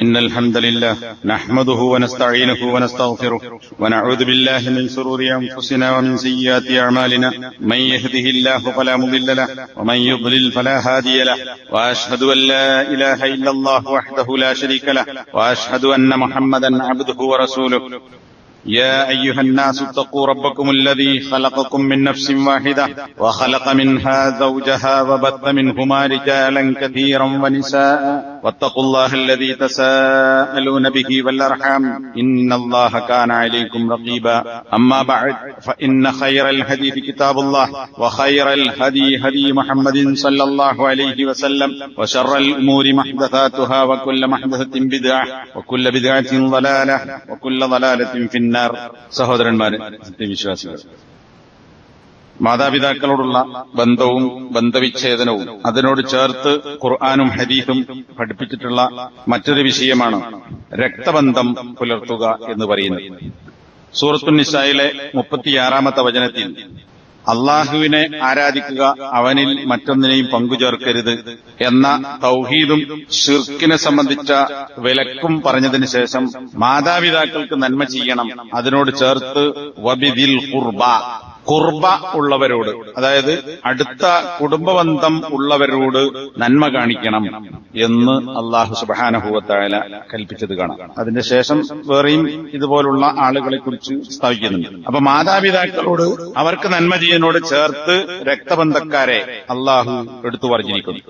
إن الحمد لله نحمده ونستعينه ونستغفره ونعوذ بالله من شرور أنفسنا ومن سيئات أعمالنا من يهده الله فلا مضل له ومن يضلل فلا هادي له وأشهد أن لا إله إلا الله وحده لا شريك له وأشهد أن محمدا عبده ورسوله يا أيها الناس اتقوا ربكم الذي خلقكم من نفس واحدة وخلق منها زوجها وبث منهما رجالا كثيرا ونساء واتقوا الله الذي تساءلون به والأرحام إن الله كان عليكم رقيبا أما بعد فإن خير الحديث كتاب الله وخير الهدي هدي محمد صلى الله عليه وسلم وشر الأمور محدثاتها وكل محدثة بدعة وكل بدعة ضلالة وكل ضلالة في النار. സഹോദരന്മാരെ, സത്യവിശ്വാസികൾ, മാതാപിതാക്കളോടുള്ള ബന്ധവും ബന്ധവിച്ഛേദനവും അതിനോട് ചേർത്ത് ഖുർആനും ഹദീസും പഠിപ്പിച്ചിട്ടുള്ള മറ്റൊരു വിഷയമാണ് രക്തബന്ധം പുലർത്തുക എന്ന് പറയുന്നത്. സൂറത്തുൻ നിസായിലെ 36-ാമത്തെ വചനത്തിൽ അള്ളാഹുവിനെ ആരാധിക്കുക, അവനിൽ മറ്റൊന്നിനെയും പങ്കുചേർക്കരുത് എന്ന തൗഹീദും ശിർക്കിനെ സംബന്ധിച്ച വിലക്കും പറഞ്ഞതിന് ശേഷം മാതാപിതാക്കൾക്ക് നന്മ ചെയ്യണം, അതിനോട് ചേർത്ത് വബിദിൽ ഖുർബ ഉള്ളവരോട്, അതായത് അടുത്ത കുടുംബബന്ധം ഉള്ളവരോട് നന്മ കാണിക്കണം എന്ന് അല്ലാഹു സുബ്ഹാനഹു വ തആല കൽപ്പിച്ചത് കാണാം. അതിന്റെ ശേഷം വേറെയും ഇതുപോലുള്ള ആളുകളെ കുറിച്ച് സ്ഥാപിക്കുന്നുണ്ട്. അപ്പൊ മാതാപിതാക്കളോട് അവർക്ക് നന്മ ചെയ്യുന്നതിനോട് ചേർത്ത് രക്തബന്ധക്കാരെ അല്ലാഹു എടുത്തു പറഞ്ഞിരിക്കുന്നു.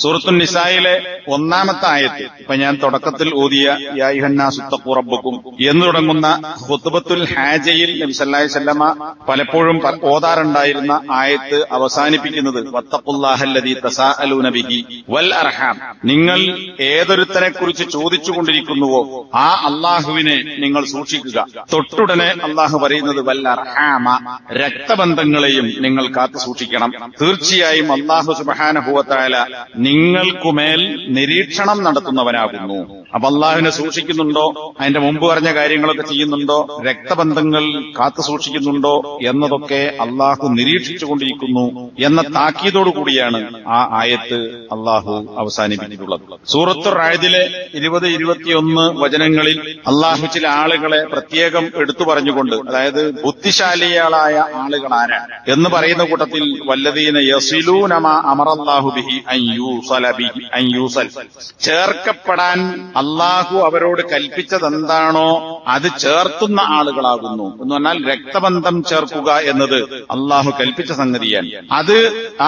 സൂറത്തുൻ നിസായിലെ 1-ാമത്തെ ആയത്ത്, ഇപ്പൊ ഞാൻ തുടക്കത്തിൽ ഓതിയ യാ അയ്യുഹന്നാസു ഇത്തഖൂ റബ്ബക്കും എന്ന് തുടങ്ങുന്ന ഖുത്ബത്തുൽ ഹാജയിൽ നബി സല്ലല്ലാഹു അലൈഹി വസല്ലമ പലപ്പോഴും ഓതാറുണ്ടായിരുന്ന ആയത്ത് അവസാനിപ്പിക്കുന്നത് വത്തഖുല്ലാഹല്ലദീ തസാഅലൂന ബിഹി വൽ അർഹാം, നിങ്ങൾ ഏതൊരുത്തനെ കുറിച്ച് ചോദിച്ചുകൊണ്ടിരിക്കുന്നുവോ ആ അള്ളാഹുവിനെ നിങ്ങൾ സൂക്ഷിക്കുക. തൊട്ടുടനെ അള്ളാഹു പറയുന്നത് വൽ അർഹാമ, രക്തബന്ധങ്ങളെയും നിങ്ങൾ കാത്തു സൂക്ഷിക്കണം. തീർച്ചയായും അള്ളാഹു സുബ്ഹാനഹു വ തആല നിങ്ങൾക്കുമേൽ നിരീക്ഷണം നടത്തുന്നവനാകുന്നു. അപ്പൊ അള്ളാഹുവിനെ സൂക്ഷിക്കുന്നുണ്ടോ, അതിന്റെ മുമ്പ് പറഞ്ഞ കാര്യങ്ങളൊക്കെ ചെയ്യുന്നുണ്ടോ, രക്തബന്ധങ്ങൾ കാത്തു സൂക്ഷിക്കുന്നുണ്ടോ എന്നതൊക്കെ അള്ളാഹു നിരീക്ഷിച്ചുകൊണ്ടിരിക്കുന്നു എന്ന താക്കീതോടുകൂടിയാണ് ആ ആയത്ത് അള്ളാഹു അവസാനിപ്പിച്ചിട്ടുള്ളത്. സൂറത്തുർ റഅദിലെ 20-21 വചനങ്ങളിൽ അള്ളാഹു ചില ആളുകളെ പ്രത്യേകം എടുത്തു പറഞ്ഞുകൊണ്ട്, അതായത് ബുദ്ധിശാലികളായ ആളുകൾ ആരാണ് എന്ന് പറയുന്ന കൂട്ടത്തിൽ വല്ലദീന യസിലൂന മാ അമറല്ലാഹു ബിഹി അൻ യൂസൽ, ചേർക്കപ്പെടാൻ അള്ളാഹു അവരോട് കൽപ്പിച്ചതെന്താണോ അത് ചേർത്തുന്ന ആളുകളാകുന്നു എന്ന് പറഞ്ഞാൽ രക്തബന്ധം ചേർക്കുക എന്നത് അള്ളാഹു കൽപ്പിച്ച സംഗതിയാണ്. അത്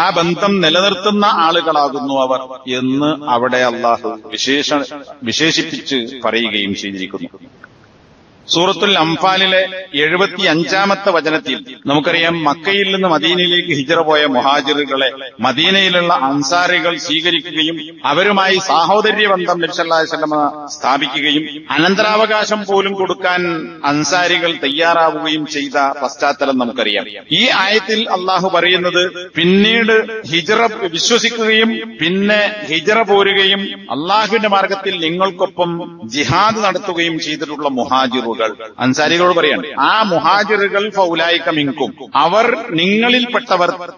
ആ ബന്ധം നിലനിർത്തുന്ന ആളുകളാകുന്നു അവർ എന്ന് അവിടെ അള്ളാഹു വിശേഷിപ്പിച്ച് പറയുകയും ചെയ്തിരിക്കുന്നു. സൂറത്തുൽ അംഫാലിലെ 75-ാമത്തെ വചനത്തിൽ നമുക്കറിയാം, മക്കയിൽ നിന്ന് മദീനയിലേക്ക് ഹിജ്റ പോയ മുഹാജിറുകളെ മദീനയിലുള്ള അൻസാരികൾ സ്വീകരിക്കുകയും അവരുമായി സാഹോദര്യ ബന്ധം നബി സല്ലല്ലാഹു അലൈഹി വസല്ലം സ്ഥാപിക്കുകയും അനന്തരാവകാശം പോലും കൊടുക്കാൻ അൻസാരികൾ തയ്യാറാവുകയും ചെയ്ത പശ്ചാത്തലം നമുക്കറിയാം. ഈ ആയത്തിൽ അള്ളാഹു പറയുന്നത് പിന്നീട് ഹിജ്റ വിശ്വസിക്കുകയും പിന്നെ ഹിജ്റ പോരുകയും അള്ളാഹുവിന്റെ മാർഗത്തിൽ നിങ്ങൾക്കൊപ്പം ജിഹാദ് നടത്തുകയും ചെയ്തിട്ടുള്ള മുഹാജിറുകൾ, അൻസാരികളോട് പറയാണ്, ആ മുഹാജിറുകൾ ഫൗലായിക മിൻകും, അവർ നിങ്ങളിൽ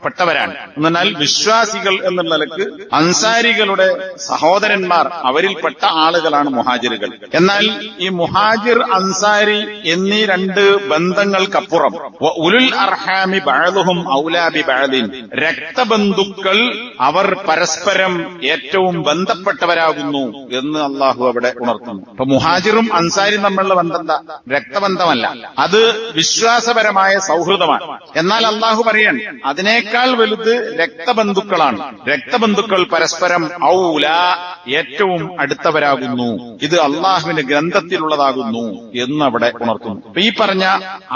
പെട്ടവരാണ്. എന്നാൽ വിശ്വാസികൾ എന്നുള്ള നിലക്ക് അൻസാരികളുടെ സഹോദരന്മാർ, അവരിൽപ്പെട്ട ആളുകളാണ് മുഹാജിറുകൾ. എന്നാൽ ഈ മുഹാജിർ അൻസാരി എന്നീ രണ്ട് ബന്ധങ്ങൾക്കപ്പുറം ഉലുൽ അർഹാമി ബഅദുഹും ഔലാ ബി ബഅദിൻ, രക്തബന്ധുക്കൾ അവർ പരസ്പരം ഏറ്റവും ബന്ധപ്പെട്ടവരാകുന്നു എന്ന് അള്ളാഹു അവിടെ ഉണർത്തുന്നു. അപ്പൊ മുഹാജിറും അൻസാരിയും തമ്മിലുള്ള ബന്ധം രക്തബന്ധമല്ല, അത് വിശ്വാസപരമായ സൗഹൃദമാണ്. എന്നാൽ അള്ളാഹു പറയാൻ അതിനേക്കാൾ വലുത് രക്തബന്ധുക്കളാണ്. രക്തബന്ധുക്കൾ പരസ്പരം ഔലാ, ഏറ്റവും അടുത്തവരാകുന്നു. ഇത് അള്ളാഹുവിന്റെ ഗ്രന്ഥത്തിലുള്ളതാകുന്നു എന്ന് അവിടെ ഉണർത്തുന്നു. അപ്പൊ ഈ പറഞ്ഞ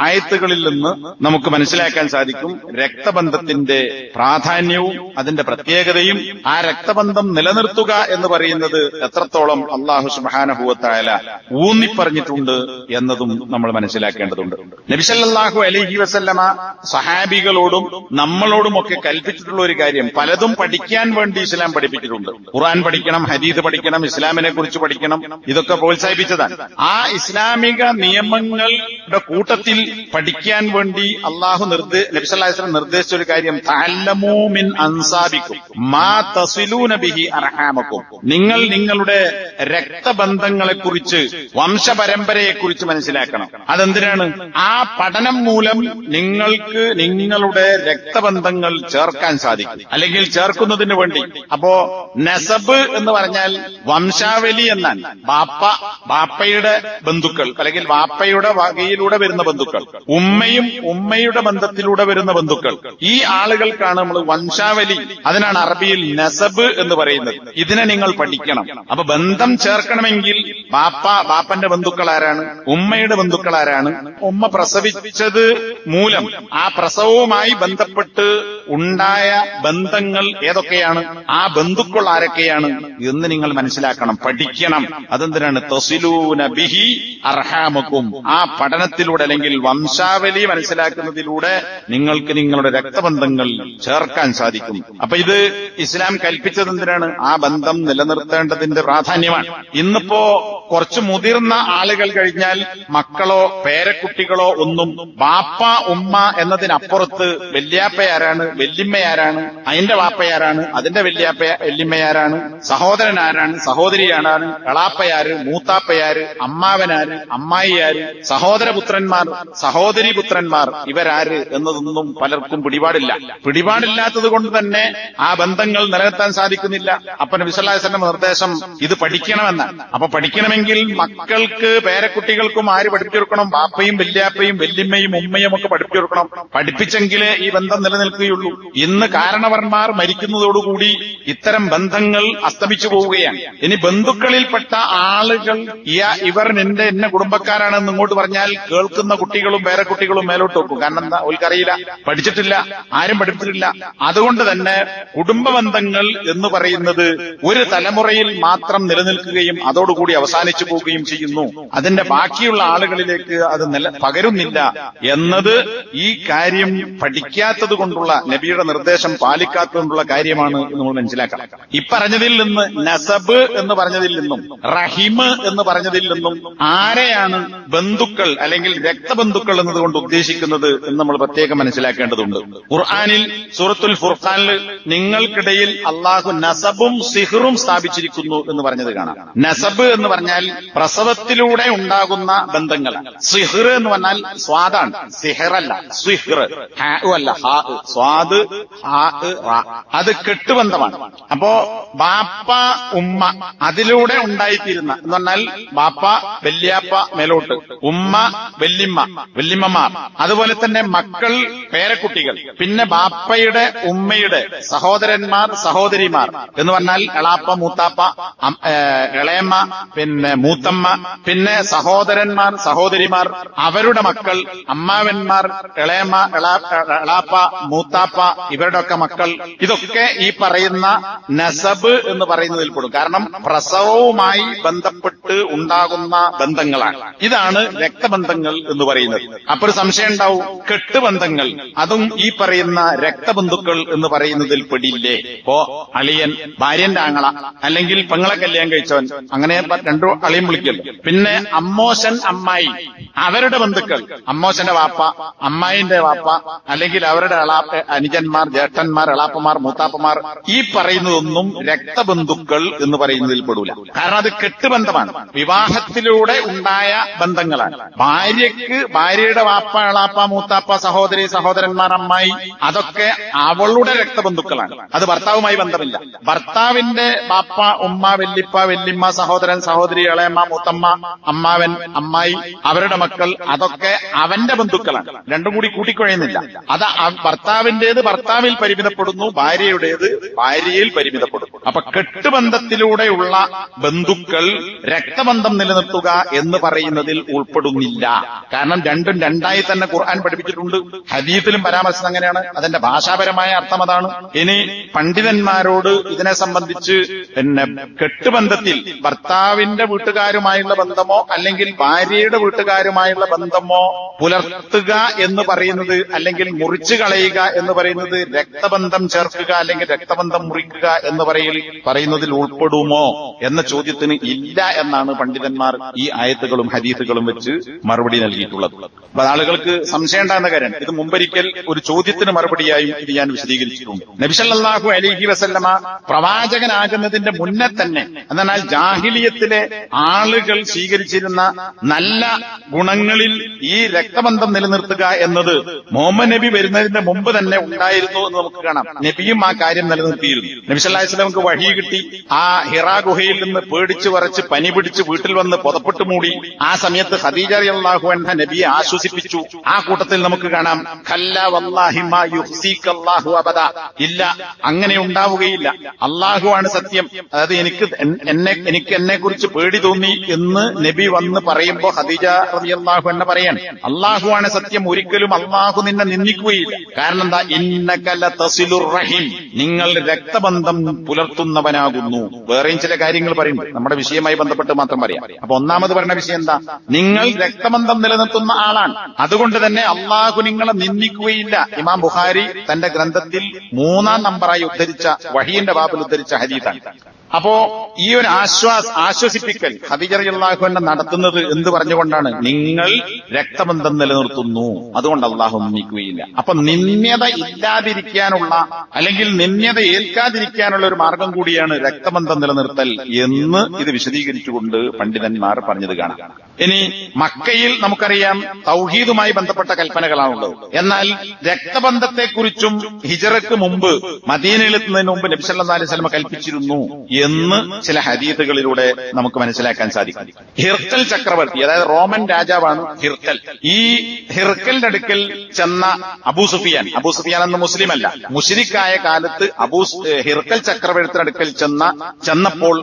ആയത്തുകളിൽ നിന്ന് നമുക്ക് മനസ്സിലാക്കാൻ സാധിക്കും രക്തബന്ധത്തിന്റെ പ്രാധാന്യവും അതിന്റെ പ്രത്യേകതയും. ആ രക്തബന്ധം നിലനിർത്തുക എന്ന് പറയുന്നത് എത്രത്തോളം അള്ളാഹു സുബ്ഹാനഹു വ തആല ഊന്നിപ്പറഞ്ഞിട്ടുണ്ട് എന്നതും നമ്മൾ മനസ്സിലാക്കേണ്ടതുണ്ട്. നബി സല്ലല്ലാഹു അലൈഹി വസല്ലമ സഹാബികളോടും നമ്മളോടുമൊക്കെ കൽപ്പിച്ചിട്ടുള്ള ഒരു കാര്യം, പലതും പഠിക്കാൻ വേണ്ടി ഇസ്ലാം പഠിപ്പിച്ചിട്ടുണ്ട്. ഖുർആൻ പഠിക്കണം, ഹദീസ് പഠിക്കണം, ഇസ്ലാമിനെ കുറിച്ച് പഠിക്കണം, ഇതൊക്കെ പ്രോത്സാഹിപ്പിച്ചതാണ്. ആ ഇസ്ലാമിക നിയമങ്ങളുടെ കൂട്ടത്തിൽ പഠിക്കാൻ വേണ്ടി അള്ളാഹു നബി സല്ലല്ലാഹു അലൈഹി വസല്ലം നിർദ്ദേശിച്ചൊരു കാര്യം, തഅല്ലമൂ മിൻ അൻസാബിക്കും മാ തസിലൂന ബിഹി അർഹാമക്കും, നിങ്ങൾ നിങ്ങളുടെ രക്തബന്ധങ്ങളെക്കുറിച്ച്, വംശപരമ്പരയെക്കുറിച്ച് മനസ്സിലാക്കണം. അതെന്തിനാണ്? ആ പഠനം മൂലം നിങ്ങൾക്ക് നിങ്ങളുടെ രക്തബന്ധങ്ങൾ ചേർക്കാൻ സാധിക്കും, അല്ലെങ്കിൽ ചേർക്കുന്നതിന് വേണ്ടി. അപ്പോ നസബ് എന്ന് പറഞ്ഞാൽ വംശാവലി എന്നാണ്. ബാപ്പയുടെ ബന്ധുക്കൾ, അല്ലെങ്കിൽ ബാപ്പയുടെ വകയിലൂടെ വരുന്ന ബന്ധുക്കൾ, ഉമ്മയും ഉമ്മയുടെ ബന്ധത്തിലൂടെ വരുന്ന ബന്ധുക്കൾ, ഈ ആളുകൾക്കാണ് നമ്മൾ വംശാവലി, അതിനാണ് അറബിയിൽ നസബ് എന്ന് പറയുന്നത്. ഇതിനെ നിങ്ങൾ പഠിക്കണം. അപ്പൊ ബന്ധം ചേർക്കണമെങ്കിൽ ബാപ്പന്റെ ബന്ധുക്കൾ ആരാണ്, ഉമ്മയുടെ ബന്ധുക്കൾ ആരാണ്, ഉമ്മ പ്രസവിച്ചത് മൂലം ആ പ്രസവവുമായി ബന്ധപ്പെട്ട് ഉണ്ടായ ബന്ധങ്ങൾ ഏതൊക്കെയാണ്, ആ ബന്ധുക്കൾ ആരൊക്കെയാണ് എന്ന് നിങ്ങൾ മനസ്സിലാക്കണം, പഠിക്കണം. അതെന്തിനാണ്? തസിലൂന ബിഹി അർഹാമക്കും. ആ പഠനത്തിലൂടെ, അല്ലെങ്കിൽ വംശാവലി മനസ്സിലാക്കുന്നതിലൂടെ നിങ്ങൾക്ക് നിങ്ങളുടെ രക്തബന്ധങ്ങൾ ചേർക്കാൻ സാധിക്കും. അപ്പൊ ഇത് ഇസ്ലാം കൽപ്പിച്ചത് എന്തിനാണ്? ആ ബന്ധം നിലനിർത്തേണ്ടതിന്റെ പ്രാധാന്യമാണ്. ഇന്നിപ്പോ കുറച്ച് മുതിർന്ന ആളുകൾ കഴിഞ്ഞാൽ മക്കളോ പേരക്കുട്ടികളോ ഒന്നും ബാപ്പ ഉമ്മ എന്നതിനപ്പുറത്ത് വല്യാപ്പയാരാണ്, വല്യമ്മയാരാണ്, അതിന്റെ വാപ്പയാരാണ്, അതിന്റെ വല്യമ്മയാരാണ്, സഹോദരൻ ആരാണ്, സഹോദരിയാരാണ്, എളാപ്പയാര്, മൂത്താപ്പയാര്, അമ്മാവനാര്, അമ്മായിയാര്, സഹോദരപുത്രന്മാർ, സഹോദരിപുത്രന്മാർ, ഇവരാര് എന്നതൊന്നും പലർക്കും പിടിപാടില്ലാത്തത് കൊണ്ട് തന്നെ ആ ബന്ധങ്ങൾ നിലനിർത്താൻ സാധിക്കുന്നില്ല. അപ്പൊ നബി സല്ലല്ലാഹു അലൈഹി വസല്ലം നിർദ്ദേശം ഇത് പഠിക്കണമെന്നാണ്. അപ്പൊ പഠിക്കണമെങ്കിൽ മക്കൾക്ക് പേരക്കുട്ടികൾക്കും ആര് പഠിപ്പിച്ചു കൊടുക്കണം? ബാപ്പയും വല്യാപ്പയും വല്യമ്മയും ഉമ്മയും ഒക്കെ പഠിപ്പിച്ചു കൊടുക്കണം. പഠിപ്പിച്ചെങ്കിലേ ഈ ബന്ധം നിലനിൽക്കുകയുള്ളൂ. ഇന്ന് കാരണവർമാർ മരിക്കുന്നതോടുകൂടി ഇത്തരം ബന്ധങ്ങൾ അസ്തമിച്ചു പോവുകയാണ്. ഇനി ബന്ധുക്കളിൽപ്പെട്ട ആളുകൾ ഇവർ എന്നെ കുടുംബക്കാരാണെന്ന് ഇങ്ങോട്ട് പറഞ്ഞാൽ കേൾക്കുന്ന കുട്ടികളും പേരക്കുട്ടികളും മേലോട്ട് വെക്കും. കാരണം എന്താ? ഓൽക്കറിയില്ല, പഠിച്ചിട്ടില്ല, ആരും പഠിപ്പിച്ചിട്ടില്ല. അതുകൊണ്ട് തന്നെ കുടുംബ ബന്ധങ്ങൾ എന്ന് പറയുന്നത് ഒരു തലമുറയിൽ മാത്രം നിലനിൽക്കുകയും അതോടുകൂടി അവസാനിച്ചു പോവുകയും ചെയ്യുന്നു. അതിന്റെ ബാക്കിയുള്ള ആളുകളിലേക്ക് അത് പകരുന്നില്ല എന്നത് ഈ കാര്യം പഠിക്കാത്തത് കൊണ്ടുള്ള, നബിയുടെ നിർദ്ദേശം പാലിക്കാത്തതുകൊണ്ടുള്ള കാര്യമാണ് എന്ന് നമ്മൾ മനസ്സിലാക്കണം. ഇപ്പറഞ്ഞതിൽ നിന്ന്, നസബ് എന്ന് പറഞ്ഞതിൽ നിന്നും റഹിമ് എന്ന് പറഞ്ഞതിൽ നിന്നും ആരെയാണ് ബന്ധുക്കൾ അല്ലെങ്കിൽ രക്തബന്ധുക്കൾ എന്നതുകൊണ്ട് ഉദ്ദേശിക്കുന്നത് എന്ന് നമ്മൾ പ്രത്യേകം മനസ്സിലാക്കേണ്ടതുണ്ട്. ഖുർആനിൽ സൂറത്തുൽ ഫുർഖാനിൽ നിങ്ങൾക്കിടയിൽ അള്ളാഹു നസബും സിഹ്റും സ്ഥാപിച്ചിരിക്കുന്നു എന്ന് പറഞ്ഞത് കാണാം. നസബ് എന്ന് പറഞ്ഞാൽ പ്രസവത്തിലൂടെ ഉണ്ടാകുന്ന ബന്ധങ്ങൾ. സിഹ്ർ എന്ന് പറഞ്ഞാൽ സ്വാദാണ്, സിഹറല്ല, സിഹ്ർ, അല്ല, സ്വാദ്, അത് കെട്ടുബന്ധമാണ്. അപ്പോ ബാപ്പ ഉമ്മ അതിലൂടെ ഉണ്ടായിത്തീരുന്ന എന്ന് പറഞ്ഞാൽ ബാപ്പ വല്യാപ്പ മേലോട്ട്, ഉമ്മ വല്യമ്മമാർ, അതുപോലെ തന്നെ മക്കൾ പേരക്കുട്ടികൾ, പിന്നെ ബാപ്പയുടെ ഉമ്മയുടെ സഹോദരന്മാർ സഹോദരിമാർ എന്ന് പറഞ്ഞാൽ എളാപ്പ മൂത്താപ്പ ഇളയമ്മ പിന്നെ മൂത്തമ്മ, പിന്നെ സഹോദരന്മാർ സഹോദരിമാർ അവരുടെ മക്കൾ, അമ്മാവന്മാർ ഇളയമ്മ എളാപ്പ മൂത്താപ്പ ഇവരുടെ ഒക്കെ മക്കൾ. ഇതൊക്കെ ഈ പറയുന്ന നസബ് എന്ന് പറയുന്നതിൽ പെടും. കാരണം പ്രസവവുമായി ബന്ധപ്പെട്ട് ഉണ്ടാകുന്ന ബന്ധങ്ങളാണ്. ഇതാണ് രക്തബന്ധങ്ങൾ എന്ന് പറയുന്നത്. അപ്പൊ ഒരു സംശയം ഉണ്ടാവും, കെട്ടുബന്ധങ്ങൾ അതും ഈ പറയുന്ന രക്തബന്ധുക്കൾ എന്ന് പറയുന്നതിൽ പെടില്ലേ? ഇപ്പോ അളിയൻ ഭാര്യന്റെ ആങ്ങള, അല്ലെങ്കിൽ പെങ്ങളെ കല്യാണം കഴിച്ചവൻ, അങ്ങനെ രണ്ടു അളിയും വിളിക്കല്ലോ. പിന്നെ അമ്മോശൻ അമ്മായി അവരുടെ ബന്ധുക്കൾ, അമ്മോശന്റെ വാപ്പ അമ്മായിന്റെ വാപ്പ, അല്ലെങ്കിൽ അവരുടെ അനുജന്മാർ ജ്യേഷ്ഠന്മാർ എളാപ്പമാർ മൂത്താപ്പമാർ, ഈ പറയുന്നതൊന്നും രക്തബന്ധുക്കൾ എന്ന് പറയുന്നതിൽ പെടൂല. കാരണം അത് കെട്ടുബന്ധമാണ്, വിവാഹത്തിലൂടെ ഉണ്ടായ ബന്ധങ്ങളാണ്. ഭാര്യയുടെ വാപ്പ എളാപ്പ മൂത്താപ്പ സഹോദരി സഹോദരന്മാർ അമ്മായി അതൊക്കെ അവളുടെ രക്തബന്ധുക്കളാണ്. അത് ഭർത്താവുമായി ബന്ധമില്ല. ഭർത്താവിന്റെ ബാപ്പ ഉമ്മ വല്യപ്പ വല്യമ്മ സഹോദരൻ സഹോദരി ഇളയമ്മ മൂത്തമ്മ അമ്മാവൻ അമ്മായി അവരുടെ മക്കൾ അതൊക്കെ അവന്റെ ബന്ധുക്കളാണ്. രണ്ടും കൂടി കൂട്ടിക്കുഴയുന്നില്ല. അത് ഭർത്താവിന്റേത് ഭർത്താവിൽ പരിമിതപ്പെടുന്നു, ഭാര്യയുടേത് ഭാര്യയിൽ പരിമിതപ്പെടുന്നു. അപ്പൊ കെട്ടുബന്ധത്തിലൂടെയുള്ള ബന്ധുക്കൾ രക്തബന്ധം നിലനിർത്തുക എന്ന് പറയുന്നതിൽ ഉൾപ്പെടുന്നില്ല. കാരണം രണ്ടും രണ്ടായി തന്നെ ഖുർആൻ പഠിപ്പിച്ചിട്ടുണ്ട്. ഹദീസിലും പരാമർശം അങ്ങനെയാണ്. അതിന്റെ ഭാഷാപരമായ അർത്ഥം അതാണ്. ഇനി പണ്ഡിതന്മാരോട് ഇതിനെ സംബന്ധിച്ച് കെട്ടുബന്ധത്തിൽ ഭർത്താവിന്റെ വീട്ടുകാരുമായുള്ള ബന്ധമോ അല്ലെങ്കിൽ ഭാര്യയുടെ വീട്ടുകാരുമായി ഭാര്യമാരുമായുള്ള ബന്ധമോ പുലർത്തുക എന്ന് പറയുന്നത്, അല്ലെങ്കിൽ മുറിച്ചു കളയുക എന്ന് പറയുന്നത് രക്തബന്ധം ചേർക്കുക അല്ലെങ്കിൽ രക്തബന്ധം മുറിക്കുക എന്ന് പറയുന്നതിൽ ഉൾപ്പെടുമോ എന്ന ചോദ്യത്തിന് ഇല്ല എന്നാണ് പണ്ഡിതന്മാർ ഈ ആയത്തുകളും ഹദീസുകളും വെച്ച് മറുപടി നൽകിയിട്ടുള്ളത്. അപ്പൊ ആളുകൾക്ക് സംശയം ഉണ്ടാകുന്ന കാര്യം, ഇത് മുമ്പൊരിക്കൽ ഒരു ചോദ്യത്തിന് മറുപടിയായും ഇത് ഞാൻ വിശദീകരിച്ചിട്ടുണ്ട്. നബി സല്ലല്ലാഹു അലൈഹി വസല്ലമ പ്രവാചകനാകുന്നതിന്റെ മുന്നേ തന്നെ, എന്നാൽ ജാഹിലിയത്തിലെ ആളുകൾ സ്വീകരിച്ചിരുന്ന നല്ല ഗുണങ്ങളിൽ ഈ രക്തബന്ധം നിലനിർത്തുക എന്നത് മുഹമ്മദ് നബി വരുന്നതിന്റെ മുമ്പ് തന്നെ ഉണ്ടായിരുന്നു എന്ന് നമുക്ക് കാണാം. നബിയും ആ കാര്യം നിലനിർത്തിയിരുന്നു. നബി സല്ലല്ലാഹു അലൈഹി വസല്ലമക്ക് വഹി കിട്ടി. ആ ഹിറാ ഗുഹയിൽ നിന്ന് പേടിച്ചു വരച്ച് പനി പിടിച്ച് വീട്ടിൽ വന്ന് പുതപ്പെട്ട് മൂടി. ആ സമയത്ത് ഖദീജ റളിയല്ലാഹു അൻഹ നബിയെ ആശ്വസിപ്പിച്ചു. ആ കൂട്ടത്തിൽ നമുക്ക് കാണാം, ഖല്ല വല്ലാഹി മാ യുഹ്സിക അല്ലാഹു അബദ, ഇല്ല അങ്ങനെ ഉണ്ടാവുകയില്ല, അള്ളാഹുവാണ് സത്യം. അതായത് എനിക്ക് എന്നെ കുറിച്ച് പേടി തോന്നി എന്ന് നബി വന്ന് പറയുമ്പോ ഖദീജ റളിയല്ലാഹു അൻഹ പറയാണ്, അള്ളാഹുവാണ് സത്യം, ഒരിക്കലും അള്ളാഹു നിന്നെ നിന്ദിക്കുകയില്ല. കാരണം എന്താ? ഇന്നക ലതസിലുർ റഹിം, നിങ്ങൾ രക്തബന്ധം പുലർത്തുന്നവനാകുന്നു. വേറെയും ചില കാര്യങ്ങൾ പറയുന്നു, നമ്മുടെ വിഷയവുമായി ബന്ധപ്പെട്ട് മാത്രം പറയാം. അപ്പൊ ഒന്നാമത് പറയുന്ന വിഷയം എന്താ? നിങ്ങൾ രക്തബന്ധം നിലനിർത്തുന്ന ആളാണ്, അതുകൊണ്ട് തന്നെ അള്ളാഹു നിങ്ങളെ നിന്ദിക്കുകയില്ല. ഇമാം ബുഖാരി തന്റെ ഗ്രന്ഥത്തിൽ 3-ാം നമ്പറായി ഉദ്ധരിച്ച, വഹീന്റെ ബാബിൽ ഉദ്ധരിച്ച ഹദീസാണ്. അപ്പോ ഈ ഒരു ആശ്വസിപ്പിക്കൽ ഖദീജ റളിയല്ലാഹു അൻഹ നടത്തുന്നത് എന്ത് പറഞ്ഞുകൊണ്ടാണ്? നിങ്ങൾ രക്തബന്ധം നിലനിർത്തുന്നു, അതുകൊണ്ട് അള്ളാഹു നിന്ദിക്കുകയില്ല. അപ്പൊ നിന്ദ്യത ഇല്ലാതിരിക്കാനുള്ള, അല്ലെങ്കിൽ നിന്ദ്യത ഏൽക്കാതിരിക്കാനുള്ള ഒരു മാർഗം കൂടിയാണ് രക്തബന്ധം നിലനിർത്തൽ എന്ന് ഇത് വിശദീകരിച്ചുകൊണ്ട് പണ്ഡിതന്മാർ പറഞ്ഞത് കാണാം. ഇനി മക്കയിൽ നമുക്കറിയാം തൗഹീദുമായി ബന്ധപ്പെട്ട കൽപ്പനകളാണുള്ളത്. എന്നാൽ രക്തബന്ധത്തെക്കുറിച്ചും ഹിജറക്ക് മുമ്പ്, മദീനയിലെത്തുന്നതിന് മുമ്പ് നബി സല്ലല്ലാഹു അലൈഹി വസല്ലം കൽപ്പിച്ചിരുന്നു എന്ന് ചില ഹദീസുകളിലൂടെ നമുക്ക് മനസ്സിലാക്കാൻ സാധിക്കും. ഹിർക്കൽ ചക്രവർത്തി, അതായത് റോമൻ രാജാവാണ് ഹിർക്കൽ. ഈ ഹിർക്കലിന്റെ അടുക്കൽ ചെന്ന അബൂ സുഫിയാൻ എന്ന മുസ്ലിം അല്ല, മുശ്രിക്കായ കാലത്ത് ഹിർക്കൽ ചക്രവർത്തിയുടെ അടുക്കൽ ചെന്നപ്പോൾ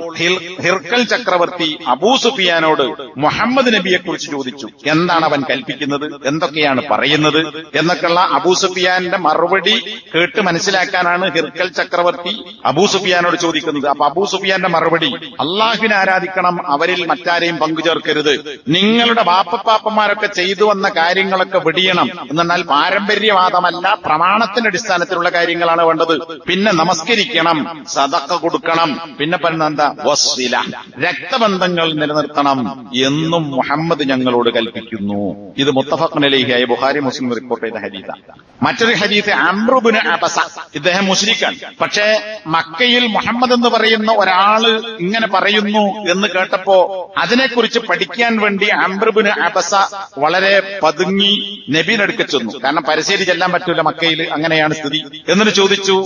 ഹിർക്കൽ ചക്രവർത്തി അബൂ സുഫിയാനോട് മുഹമ്മദ് നബിയെ കുറിച്ച് ചോദിച്ചു. എന്താണ് അവൻ കൽപ്പിക്കുന്നത്, എന്തൊക്കെയാണ് പറയുന്നത് എന്നൊക്കെയുള്ള അബൂ സുഫിയാന്റെ മറുപടി കേട്ട് മനസ്സിലാക്കാനാണ് ഹിർക്കൽ ചക്രവർത്തി അബൂ സുഫിയാനോട് ചോദിക്കുന്നത്. അപ്പൊ അബൂ സുഫിയാന്റെ മറുപടി, അള്ളാഹുവിനെ ആരാധിക്കണം, അവരിൽ മറ്റാരെയും പങ്കുചേർക്കരുത്, നിങ്ങളുടെ ബാപ്പപ്പാപ്പന്മാരൊക്കെ ചെയ്തു വന്ന കാര്യങ്ങളൊക്കെ വെടിയണം. എന്നാൽ പാരമ്പര്യവാദമല്ല, പ്രമാണത്തിന്റെ അടിസ്ഥാനത്തിലുള്ള കാര്യങ്ങളാണ് വേണ്ടത്. പിന്നെ നമസ്കരിക്കണം, സദഖ കൊടുക്കണം, പിന്നെ പറയുന്നത് എന്താ? വസ്വില, രക്തബന്ധങ്ങൾ നിലനിർത്തണം എന്നും മുഹമ്മദ് ഞങ്ങളോട് കൽപ്പിക്കുന്നു. ഇത് മുത്തഫഖുൻ അലൈഹിയായ ബുഖാരി മുസ്ലിം റിപ്പോർട്ട് ചെയ്ത ഹദീസാണ്. മറ്റൊരു ഹദീസ് അംർ ഇബ്നു അബസ, ഇദ്ദേഹം മുശ്രിക്കാണ്. പക്ഷേ മക്കയിൽ മുഹമ്മദ് എന്ന് പറയുന്ന ഒരാള് ഇങ്ങനെ പറയുന്നു എന്ന് കേട്ടപ്പോ അതിനെക്കുറിച്ച് പഠിക്കാൻ വേണ്ടി അംർ ഇബ്നു അബസ വളരെ പതുങ്ങി നബിയുടെ അടുക്കൽ ചെന്നു. കാരണം പരസ്യരി ചെല്ലാൻ പറ്റൂല മക്കയിൽ, അങ്ങനെയാണ് സ്ഥിതി. എന്നിട്ട് ചോദിച്ചു,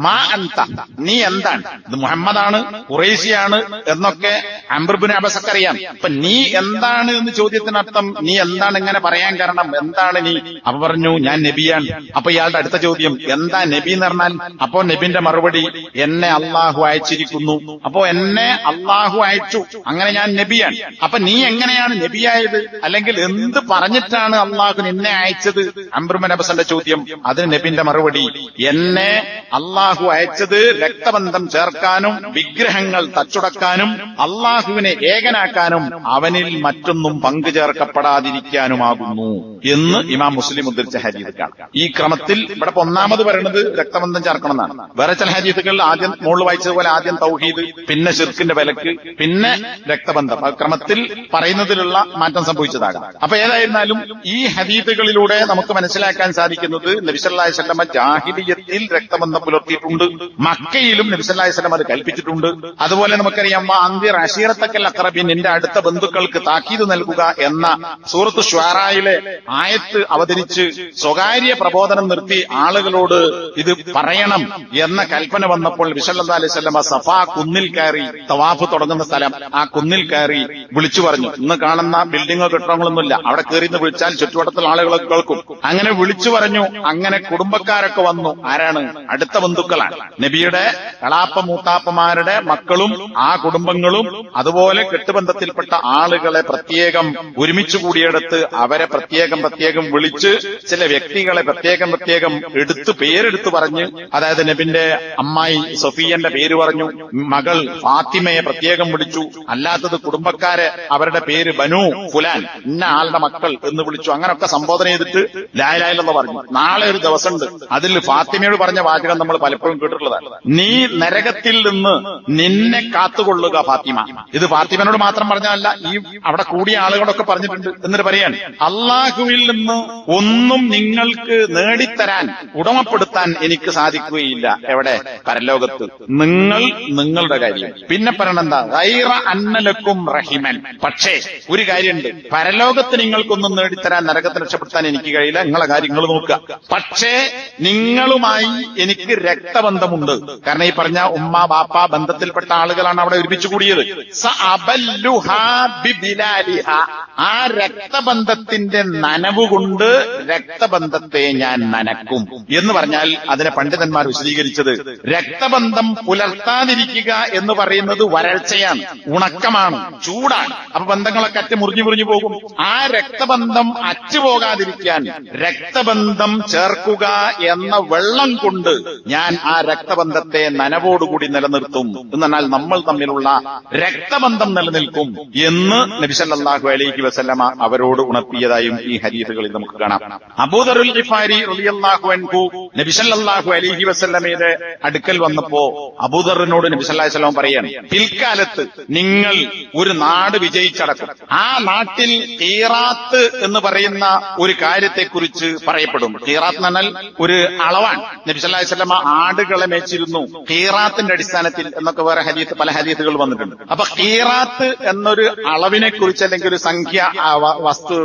മാ അൻത, നീ എന്താണ്? ഇത് മുഹമ്മദാണ്, ഖുറൈശിയാണ് എന്നൊക്കെ അംർ ഇബ്നു അബസക്കറിയാം. അപ്പൊ നീ എന്താണ് എന്ന് ചോദ്യത്തിനർത്ഥം, നീ എന്താണ് ഇങ്ങനെ പറയാൻ കാരണം, എന്താണ് നീ? അപ്പൊ പറഞ്ഞു, ഞാൻ നബിയാണ്. അപ്പൊ ഇയാളുടെ അടുത്ത ചോദ്യം, എന്താ നബി എന്ന് പറഞ്ഞാൽ? അപ്പോ നബിന്റെ മറുപടി, എന്നെ അള്ളാഹു അയച്ചിരിക്കുന്നു. അപ്പോ എന്നെ അള്ളാഹു അയച്ചു, അങ്ങനെ ഞാൻ നബിയാണ്. അപ്പൊ നീ എങ്ങനെയാണ് നബിയായത്, അല്ലെങ്കിൽ എന്ത് പറഞ്ഞിട്ടാണ് അള്ളാഹു നിന്നെ അയച്ചത്? അംർ ഇബ്നു അബസന്റെ ചോദ്യം. അതിന് നബിന്റെ മറുപടി, എന്നെ അള്ളാഹു അയച്ചത് രക്തബന്ധം ചേർക്കാനും വിഗ്രഹങ്ങൾ തച്ചുടക്കാനും അള്ളാഹുവിനെ ഏകനാക്കാനും അവനിൽ മറ്റൊന്നും പങ്കുചേർക്കപ്പെടാതിരിക്കാനുമാകുന്നു എന്ന് ഇമാം മുസ്ലിം ഉദ്ധരിച്ച ഹദീസ് കാണാം. ഈ ക്രമത്തിൽ ഇവിടെ ഒന്നാമത് പറയുന്നത് രക്തബന്ധം ചേർക്കണം എന്നാണ്. വേറെ ചില ഹദീസുകൾ ആദ്യം മോള് വായിച്ചതുപോലെ ആദ്യം തൗഹീദ്, പിന്നെ ശിർക്കിന്റെ വിലക്ക്, പിന്നെ രക്തബന്ധം, ആ ക്രമത്തിൽ പറയുന്നതിലുള്ള മാറ്റം സംഭവിച്ചതാകാം. അപ്പൊ ഏതായിരുന്നാലും ഈ ഹദീസുകളിലൂടെ നമുക്ക് മനസ്സിലാക്കാൻ സാധിക്കുന്നത് നബി സല്ലല്ലാഹു അലൈഹി വസല്ലം ജാഹിലിയ്യത്തിൽ രക്തബന്ധം പുലർത്തിയിട്ടുണ്ട്, മക്കയിലും നബി സല്ലല്ലാഹു അലൈഹി വസല്ലം അത് കൽപ്പിച്ചിട്ടുണ്ട്. അതുപോലെ നമുക്കറിയാം, അന്തിർ അശീറത്തക്കൽ അഖറബീൻ, നിന്റെ അടുത്ത ബന്ധുക്കൾക്ക് താക്കീത് നൽകുക എന്ന സൂറത്ത് ശുആറയിലെ ആയത്ത് അവതരിച്ച് സ്വകാര്യ പ്രബോധനം നിർത്തി ആളുകളോട് ഇത് പറയണം എന്ന കൽപ്പന വന്നപ്പോൾ നബി സല്ലല്ലാഹു അലൈഹി വസല്ലം സഫാ കുന്നിൽ കയറി, തവാഫ് തുടങ്ങുന്ന സ്ഥലം, ആ കുന്നിൽ കയറി വിളിച്ചു പറഞ്ഞു. ഇന്ന് കാണുന്ന ബിൽഡിങ്ങോ കെട്ടിടങ്ങളൊന്നുമില്ല, അവിടെ കയറി നിന്ന് വിളിച്ചാൽ ചുറ്റുവട്ടത്തുള്ള ആളുകളൊക്കെ കേൾക്കും. അങ്ങനെ വിളിച്ചു പറഞ്ഞു. അങ്ങനെ കുടുംബക്കാരൊക്കെ വന്നു. ആരാണ്? അടുത്ത ബന്ധുക്കളാണ്. നബിയുടെ കളാപ്പ മൂത്താപ്പമാരുടെ മക്കളും ആ കുടുംബങ്ങളും അതുപോലെ കെട്ടുബന്ധത്തിൽപ്പെട്ട ആളുകളെ പ്രത്യേകം ഒരുമിച്ചു കൂടിയെടുത്ത് അവരെ പ്രത്യേകം വിളിച്ച് ചില വ്യക്തികളെ പ്രത്യേകം പേരെടുത്ത് പറഞ്ഞ്, അതായത് നബിന്റെ അമ്മായി സഫിയന്റെ പേര് പറഞ്ഞു, മകൾ ഫാത്തിമയെ പ്രത്യേകം വിളിച്ചു, അല്ലാത്തത് കുടുംബക്കാരെ അവരുടെ പേര് ബനു ഫുലാൻ, ഇന്ന ആളുടെ മക്കൾ എന്ന് വിളിച്ചു. അങ്ങനൊക്കെ സംബോധന ചെയ്തിട്ട് ലാ ഇലാഹ ഇല്ലല്ലാഹ് പറഞ്ഞു. നാളെ ഒരു ദിവസമുണ്ട്, അതിൽ ഫാത്തിമയോട് പറഞ്ഞ വാചകം നമ്മൾ പലപ്പോഴും കേട്ടിട്ടുള്ളതാണ്. നീ നരകത്തിൽ നിന്ന് നിന്നെ കാത്തുകൊള്ളുക ഫാത്തിമ. ഇത് ഫാത്തിമനോട് മാത്രം പറഞ്ഞതല്ല, ഈ അവിടെ കൂടിയ ആളുകളൊക്കെ പറഞ്ഞിട്ടുണ്ട്. എന്നിട്ട് പറയാൻ, അള്ളാഹുവിൽ നിന്ന് ഒന്നും നിങ്ങൾക്ക് നേടിത്തരാൻ, ഉടമപ്പെടുത്താൻ എനിക്ക് സാധിക്കുകയില്ല. എവിടെ? പരലോകത്ത്. നിങ്ങളുടെ കാര്യം. പിന്നെ പറയണെന്താ? ഗൈറ അന്നലക്കും റഹിമൻ. പക്ഷേ ഒരു കാര്യമുണ്ട്, പരലോകത്ത് നിങ്ങൾക്കൊന്നും നേടിത്തരാൻ, നരകത്തെ രക്ഷപ്പെടുത്താൻ എനിക്ക് കഴിയില്ല. നിങ്ങളെ കാര്യങ്ങൾ നോക്കുക. പക്ഷേ നിങ്ങളുമായി എനിക്ക് രക്തബന്ധമുണ്ട്. കാരണം ഈ പറഞ്ഞ ഉമ്മ ബാപ്പ ബന്ധത്തിൽപ്പെട്ട ആളുകളാണ് അവിടെ ഒരുമിച്ച് കൂടിയത്. ആ രക്തബന്ധത്തിന്റെ നനവുകൊണ്ട് രക്തബന്ധത്തെ ഞാൻ നനക്കും എന്ന് പറഞ്ഞാൽ അതിനെ പണ്ഡിതന്മാർ വിശദീകരിച്ചത്, രക്തബന്ധം പുലർത്താതിരിക്കുക എന്ന് പറയുന്നത് വരൾച്ചയാണ്, ഉണക്കമാണ്, ചൂടാണ്. അപ്പൊ ബന്ധങ്ങളൊക്കെ അറ്റ് മുറിഞ്ഞു പോകും. ആ രക്തബന്ധം അറ്റുപോകാതിരിക്കാൻ രക്തബന്ധം ചേർക്കുക എന്ന വെള്ളം കൊണ്ട് ഞാൻ ആ രക്തബന്ധത്തെ നനവോടുകൂടി നിലനിർത്തും. എന്ന് പറഞ്ഞാൽ നമ്മൾ തമ്മിലുള്ള രക്തബന്ധം നിലനിൽക്കും എന്ന് നബി സല്ലല്ലാഹു അലൈഹി വസല്ലമ അവരോട് ഉണർത്തിയതായും ഈ ഹദീസുകളിൽ നമുക്ക് കാണാം. അബൂദറുൽ ഗിഫാരി റളിയല്ലാഹു അൻഹു നബി സല്ലല്ലാഹു അലൈഹി വസല്ലമയുടെ അടുക്കൽ വന്നപ്പോ അബൂദറിനോട് നബി സല്ലല്ലാഹു അലൈഹി വസല്ലം പറയാണ്, പിൽക്കാലത്ത് നിങ്ങൾ ഒരു നാട് വിജയിച്ചടക്കും. ആ നാട്ടിൽ ഖീറാത്ത് എന്ന് പറയുന്ന ഒരു കാര്യത്തെക്കുറിച്ച് പറയപ്പെടും. ഖീറാത്ത് എന്ന് പറഞ്ഞാൽ ഒരു അളവാണ്. നബി സല്ലല്ലാഹു അലൈഹി വസല്ലം ആടുകളെ മേച്ചിരുന്നു ഖീറാത്തിന്റെ അടിസ്ഥാനത്തിൽ എന്നൊക്കെ വേറെ ഹദീസ്, പല ഹദീസുകൾ വന്നിട്ടുണ്ട്. അപ്പൊ ഖീറാത്ത് എന്നൊരു അളവിനെ കുറിച്ച്, അല്ലെങ്കിൽ ഒരു സംഖ്യ, വസ്തു,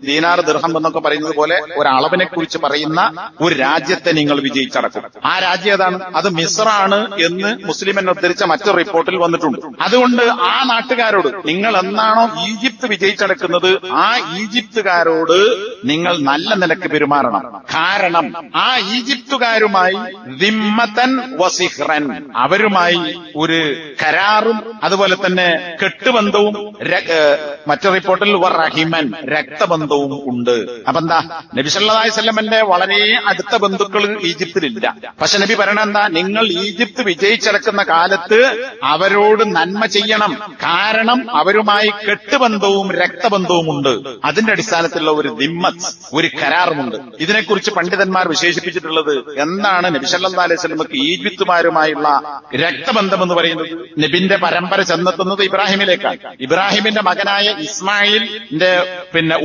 ദീനാർ ദിർഹം എന്നൊക്കെ പറയുന്നത് പോലെ ഒരു അളവിനെ കുറിച്ച് പറയുന്ന ഒരു രാജ്യത്തെ നിങ്ങൾ വിജയിച്ചടക്കും. ആ രാജ്യം ഏതാണ്? അത് മിസ്റാണ് എന്ന് മുസ്ലിം എന്നെ ഉദ്ധരിച്ച മറ്റൊരു റിപ്പോർട്ടിൽ വന്നിട്ടുണ്ട്. അതുകൊണ്ട് ആ നാട്ടുകാരോട്, നിങ്ങൾ എന്നാണോ ഈജിപ്ത് വിജയിച്ചടക്കുന്നത്, ആ ഈജിപ്തുകാരോട് നിങ്ങൾ നല്ല നിലക്ക് പെരുമാറണം. കാരണം ആ ഈജിപ്തുകാരുമായി ദിമ്മതൻ വസിഹ്റൻ, അവരുമായി ഒരു കരാറും അതുപോലെ തന്നെ കെട്ടുബന്ധവും, മറ്റൊരു റിപ്പോർട്ടിൽ റഹിമൻ, രക്തബന്ധവും ഉണ്ട്. അപ്പൊ എന്താ, നബി സല്ലല്ലാഹു അലൈഹി വസല്ലമന്റെ വളരെ അടുത്ത ബന്ധുക്കൾ ഈജിപ്തിലില്ല. പക്ഷെ നബി പറയണ എന്താ, നിങ്ങൾ ഈജിപ്ത് വിജയിച്ചടക്കുന്ന കാലത്ത് അവരോട് നന്മ ചെയ്യണം. കാരണം അവരുമായി കെട്ടുബന്ധവും രക്തബന്ധവും ഉണ്ട്. അതിന്റെ അടിസ്ഥാനത്തിലുള്ള ഒരു ദിമ്മത്ത്, ഒരു കരാറുമുണ്ട്. ഇതിനെക്കുറിച്ച് പണ്ഡിതന്മാർ വിശേഷിപ്പിച്ചിട്ടുള്ളത്, എന്താണ് നബി സല്ലല്ലാഹു അലൈഹി വസല്ലമക്ക് ഈജിപ്തുമാരുമായുള്ള രക്തബന്ധം എന്ന് പറയുന്നത്? നബിന്റെ പരമ്പര ചെന്നെത്തുന്നത് ഇബ്രാഹിമിലേക്കാണ്. ഇബ്രാഹിമിന്റെ മകനായ ഇസ്മായിലിന്റെ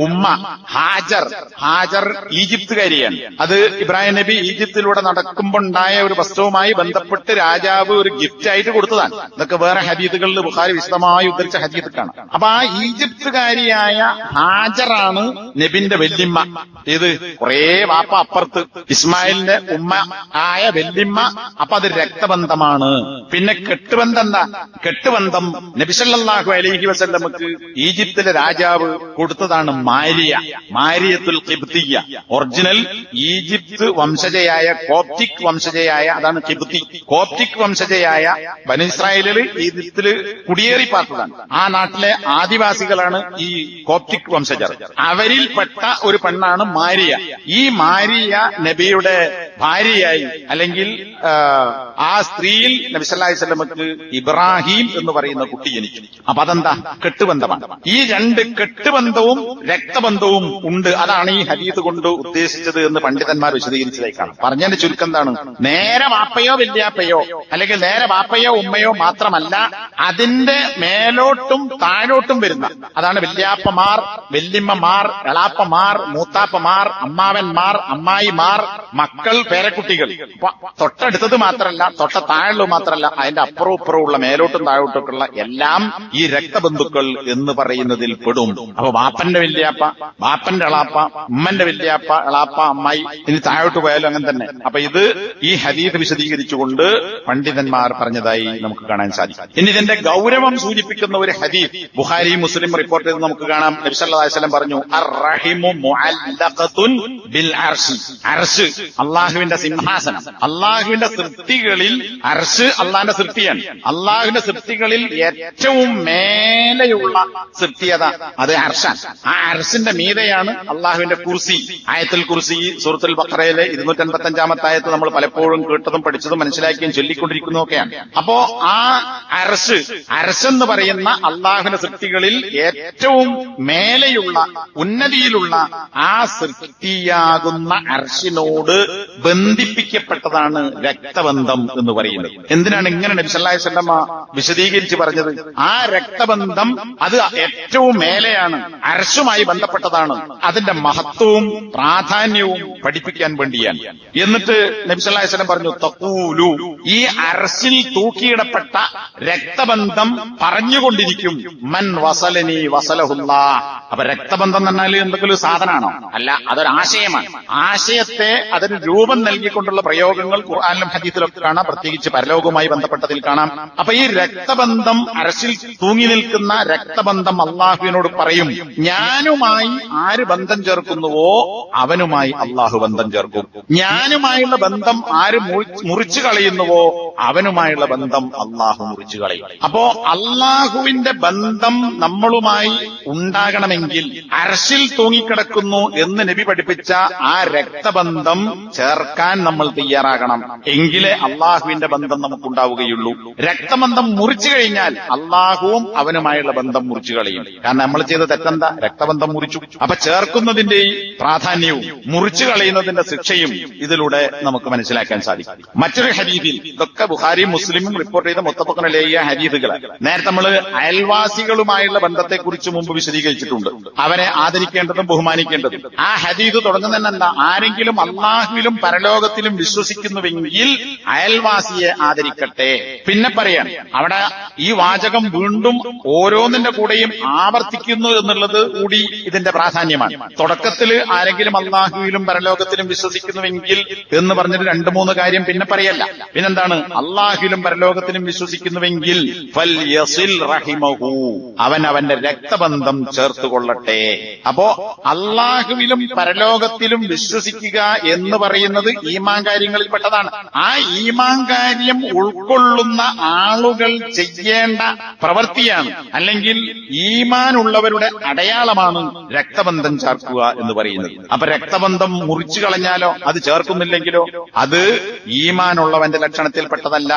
ഉമ്മ ഹാജർ ഈജിപ്തുകാരിയാണ്. അത് ഇബ്രാഹിം നബി ഈജിപ്തിലൂടെ നടക്കുമ്പോണ്ടായ ഒരു വസ്തുവുമായി ബന്ധപ്പെട്ട് രാജാവ് ഒരു ഗിഫ്റ്റ് ആയിട്ട് കൊടുത്തതാണ്. ഇതൊക്കെ വേറെ ഹദീസുകളിൽ ബുഖാരി വിശദമായി ഉദ്ധരിച്ച ഹദീസുകളാണ്. അപ്പൊ ആ ഈജിപ്തുകാരിയായ ഹാജറാണ് നബിന്റെ വല്യമ്മ. ഇത് കുറേ വാപ്പ അപ്പുറത്ത് ഇസ്മായിലിന്റെ ഉമ്മ ആയ വല്യമ്മ. അപ്പൊ അത് രക്തബന്ധമാണ്. പിന്നെ കെട്ടുബന്ധം എന്താ? കെട്ടുബന്ധം നബി സല്ലല്ലാഹു അലൈഹി വസല്ലമക്ക് ഈജിപ്തിലെ രാജാവ് കൊടുത്തതാണ് മാരിയത്തുൽ ഖിബ്തിയ്യ. ഒറിജിനൽ ഈജിപ്ത് വംശജയായ, കോപ്റ്റിക് വംശജയായ, അതാണ് ഖിബ്തി. കോപ്റ്റിക് വംശജയായ ബനീ ഇസ്രായേലിൽ ഈജിപ്തില് കുടിയേറി പാർത്തതാണ്. ആ നാട്ടിലെ ആദിവാസികളാണ് ഈ കോപ്റ്റിക് വംശജർ. അവരിൽപ്പെട്ട ഒരു പെണ്ണാണ് മാരിയ. ഈ മാരിയ നബിയുടെ ഭാര്യയായി, അല്ലെങ്കിൽ ആ സ്ത്രീയിൽ നബി സല്ലല്ലാഹു അലൈഹി വസല്ലമക്ക് ഇബ്രാഹിം എന്ന് പറയുന്ന കുട്ടി ജനിക്കും. അപ്പൊ അതെന്താ? കെട്ടുബന്ധമാണ്. ഈ രണ്ട് കെട്ടുബന്ധവും രക്തബന്ധവും ഉണ്ട്. അതാണ് ഈ ഹദീസ് കൊണ്ട് ഉദ്ദേശിച്ചത് എന്ന് പണ്ഡിതന്മാർ വിശദീകരിച്ചതേക്കാണ്. പറഞ്ഞതിന്റെ ചുരുക്കം എന്താണ്? നേരെ വാപ്പയോ വല്യാപ്പയോ, അല്ലെങ്കിൽ നേരെ വാപ്പയോ ഉമ്മയോ മാത്രമല്ല, അതിന്റെ മേലോട്ടും താഴോട്ടും വരുന്ന, അതാണ് വല്യാപ്പമാർ, വല്യമ്മമാർ, എളാപ്പമാർ, മൂത്താപ്പമാർ, അമ്മാവന്മാർ, അമ്മായിമാർ, മക്കൾ, പേരക്കുട്ടികൾ. തൊട്ടടുത്തത് മാത്രമല്ല, തൊട്ട താഴെ മാത്രമല്ല, അതിന്റെ അപ്പുറവും ഇപ്പുറമുള്ള മേലോട്ടും താഴോട്ടൊക്കെയുള്ള എല്ലാം ഈ രക്തബന്ധുക്കൾ എന്ന് പറയുന്നതിൽ പെടും. അപ്പൊ വാപ്പന്റെ വല്യാപ്പ, വാപ്പന്റെ എളാപ്പ, ഉമ്മന്റെ വല്യാപ്പ, എളാപ്പ, അമ്മായി, ഇനി താഴോട്ട് പോയാലും അങ്ങനെ തന്നെ. അപ്പൊ ഇത് ഈ ഹദീസ് വിശദീകരിച്ചുകൊണ്ട് പണ്ഡിതന്മാർ പറഞ്ഞതായി നമുക്ക് കാണാൻ സാധിക്കും. ഇനി ഇതിന്റെ ഗൗരവം സൂചിപ്പിക്കുന്ന ഒരു ഹദീസ് ബുഖാരി മുസ്ലിം റിപ്പോർട്ട് ചെയ്ത് നമുക്ക് കാണാം. നബി സല്ലല്ലാഹു അലൈഹി വസല്ലം പറഞ്ഞു, അർറഹിമു മുഅല്ലഖത്തുൻ ബിൽ അർശി. അർശ് അള്ളാഹുവിന്റെ സിംഹാസനം. അള്ളാഹുവിന്റെ സൃഷ്ടികളിൽ അർശ് അള്ളാഹിന്റെ സൃഷ്ടിയാണ്. അള്ളാഹുവിന്റെ സൃഷ്ടികളിൽ ഏറ്റവും മേലെയുള്ള സൃഷ്ടിയത അത് അർശാണ്. ആ അർശിന്റെ മീതെയാണ് അള്ളാഹുവിന്റെ കുർസി. ആയത്തുൽ കുർസി സൂറത്തുൽ ബഖറയിലെ 255-ാമത്തെ ആയത്ത് നമ്മൾ പലപ്പോഴും കേട്ടതും പഠിച്ചതും മനസ്സിലാക്കിയും ചൊല്ലിക്കൊണ്ടിരിക്കുന്നതൊക്കെയാണ്. അപ്പോ ആ അർശെന്ന് പറയുന്ന അള്ളാഹുവിന്റെ സൃഷ്ടികളിൽ ഏറ്റവും മേലെയുള്ള ഉന്നതിയിലുള്ള ആ സൃഷ്ടിയാകുന്ന അർശിനോട് ബന്ധിപ്പിക്കപ്പെട്ടതാണ് രക്തബന്ധം എന്ന് പറയുന്നത്. എന്തിനാണ് ഇങ്ങനെ നബി സല്ലല്ലാഹു അലൈഹി വസല്ലം വിശദീകരിച്ച് പറഞ്ഞത്? ആ രക്തബന്ധം അത് ഏറ്റവും മേലെയാണ്, അർശുമായി ബന്ധപ്പെട്ടതാണ്. അതിന്റെ മഹത്വവും പ്രാധാന്യവും പഠിപ്പിക്കാൻ വേണ്ടിയാണ്. എന്നിട്ട് നബി സല്ലല്ലാഹു അലൈഹി വസല്ലം പറഞ്ഞു, തഖൂലു, ഈ അർശിൽ തൂക്കിയിടപ്പെട്ട രക്തബന്ധം പറഞ്ഞുകൊണ്ടിരിക്കും, മൻ വസലനി വസലഹുല്ലാഹ്. അപ്പൊ രക്തബന്ധം എന്ന് പറഞ്ഞാൽ എന്തെങ്കിലും സാധനമാണോ? അല്ല, അതൊരാശയമാണ്. ആശയത്തെ അതിന് രൂപം നൽകിക്കൊണ്ടുള്ള പ്രയോഗങ്ങൾ ഖുർആനിലും ഹദീസിലൊക്കെ കാണാം, പ്രത്യേകിച്ച് പരലോകവുമായി ബന്ധപ്പെട്ടതിൽ കാണാം. അപ്പൊ ഈ രക്തബന്ധം, അർശിൽ തൂങ്ങി നിൽക്കുന്ന രക്തബന്ധം അള്ളാഹുവിനോട് പറയും, ഞാനുമായി ആര് ബന്ധം ചേർക്കുന്നുവോ അവനുമായി അള്ളാഹു ബന്ധം ചേർക്കും. ഞാനുമായുള്ള ബന്ധം ആര് മുറിച്ചു കളയുന്നുവോ അവനുമായുള്ള ബന്ധം അള്ളാഹു മുറിച്ചു കളയും. അപ്പോ അള്ളാഹുവിന്റെ ബന്ധം നമ്മളുമായി ഉണ്ടാകണമെങ്കിൽ അർശിൽ തൂങ്ങിക്കിടക്കുന്നു എന്ന് നബി പഠിപ്പിച്ച ആ രക്തബന്ധം ചേർക്കാൻ നമ്മൾ തയ്യാറാകണം. എങ്കിലേ അള്ളാഹുവിന്റെ ബന്ധം നമുക്കുണ്ടാവുകയുള്ളൂ. രക്തബന്ധം മുറിച്ചു കഴിഞ്ഞാൽ അള്ളാഹുവും അവനുമായുള്ള ബന്ധം മുറിച്ചു കളയും. കാരണം നമ്മൾ ചെയ്ത തെറ്റെന്താ? രക്തബന്ധം മുറിച്ചു. അപ്പൊ ചേർക്കുന്നതിന്റെ പ്രാധാന്യവും മുറിച്ചു കളയുന്നതിന്റെ ശിക്ഷയും ഇതിലൂടെ നമുക്ക് മനസ്സിലാക്കാൻ സാധിക്കും. മറ്റൊരു ഹദീസിൽ, ഇതൊക്കെ ബുഖാരിയും മുസ്ലിമും റിപ്പോർട്ട് ചെയ്ത മുത്തഫഖുൻ അലൈഹി ഹദീസുകൾ, നേരത്തെ നമ്മൾ അയൽവാസികളുമായുള്ള ബന്ധത്തെക്കുറിച്ച് മുമ്പ് വിശദീകരിച്ചിട്ടുണ്ട്. അവരെ ആദരിക്കേണ്ടതും ബഹുമാനിക്കേണ്ടതും. ആ ഹദീസ് തുടങ്ങുന്നതന്നെ എന്താ? ആരെങ്കിലും അള്ളാഹുവിലും പരലോകത്തിലും വിശ്വസിക്കുന്നുവെങ്കിൽ അയൽവാസിയെ ആദരിക്കട്ടെ. പിന്നെ പറയാൻ അവിടെ ഈ വാചകം വീണ്ടും ഓരോന്നിന്റെ കൂടെയും ആവർത്തിക്കുന്നു എന്നുള്ളത് കൂടി ഇതിന്റെ പ്രാധാന്യമാണ്. തുടക്കത്തിൽ ആരെങ്കിലും അള്ളാഹുവിലും പരലോകത്തിലും വിശ്വസിക്കുന്നുവെങ്കിൽ എന്ന് പറഞ്ഞിട്ട് 2-3 കാര്യം പിന്നെ പറയല്ല. പിന്നെന്താണ്? അള്ളാഹുവിലും പരലോകത്തിലും വിശ്വസിക്കുന്നുവെങ്കിൽ ഫൽയസിൽ റഹിമഹു, അവൻ അവന്റെ രക്തബന്ധം ചേർത്തുകൊള്ളട്ടെ. അപ്പോ അള്ളാഹുവിലും പരലോകത്തിലും വിശ്വസിക്കുക എന്ന് പറയുന്നത് ഈമാൻ കാര്യങ്ങളിൽ പെട്ടതാണ്. ആ ഈമാൻ കാര്യം ഉൾക്കൊള്ളുന്ന ആളുകൾ ചെയ്യേണ്ട പ്രവൃത്തിയാണ്, അല്ലെങ്കിൽ ഈമാനുള്ളവരുടെ അടയാളമാണ് രക്തബന്ധം ചേർക്കുക എന്ന് പറയുന്നത്. അപ്പൊ രക്തബന്ധം മുറിച്ചു കളഞ്ഞാലോ, അത് ചേർക്കുന്നില്ലെങ്കിലോ, അത് ഈമാനുള്ളവന്റെ ലക്ഷണത്തിൽപ്പെട്ടതല്ല,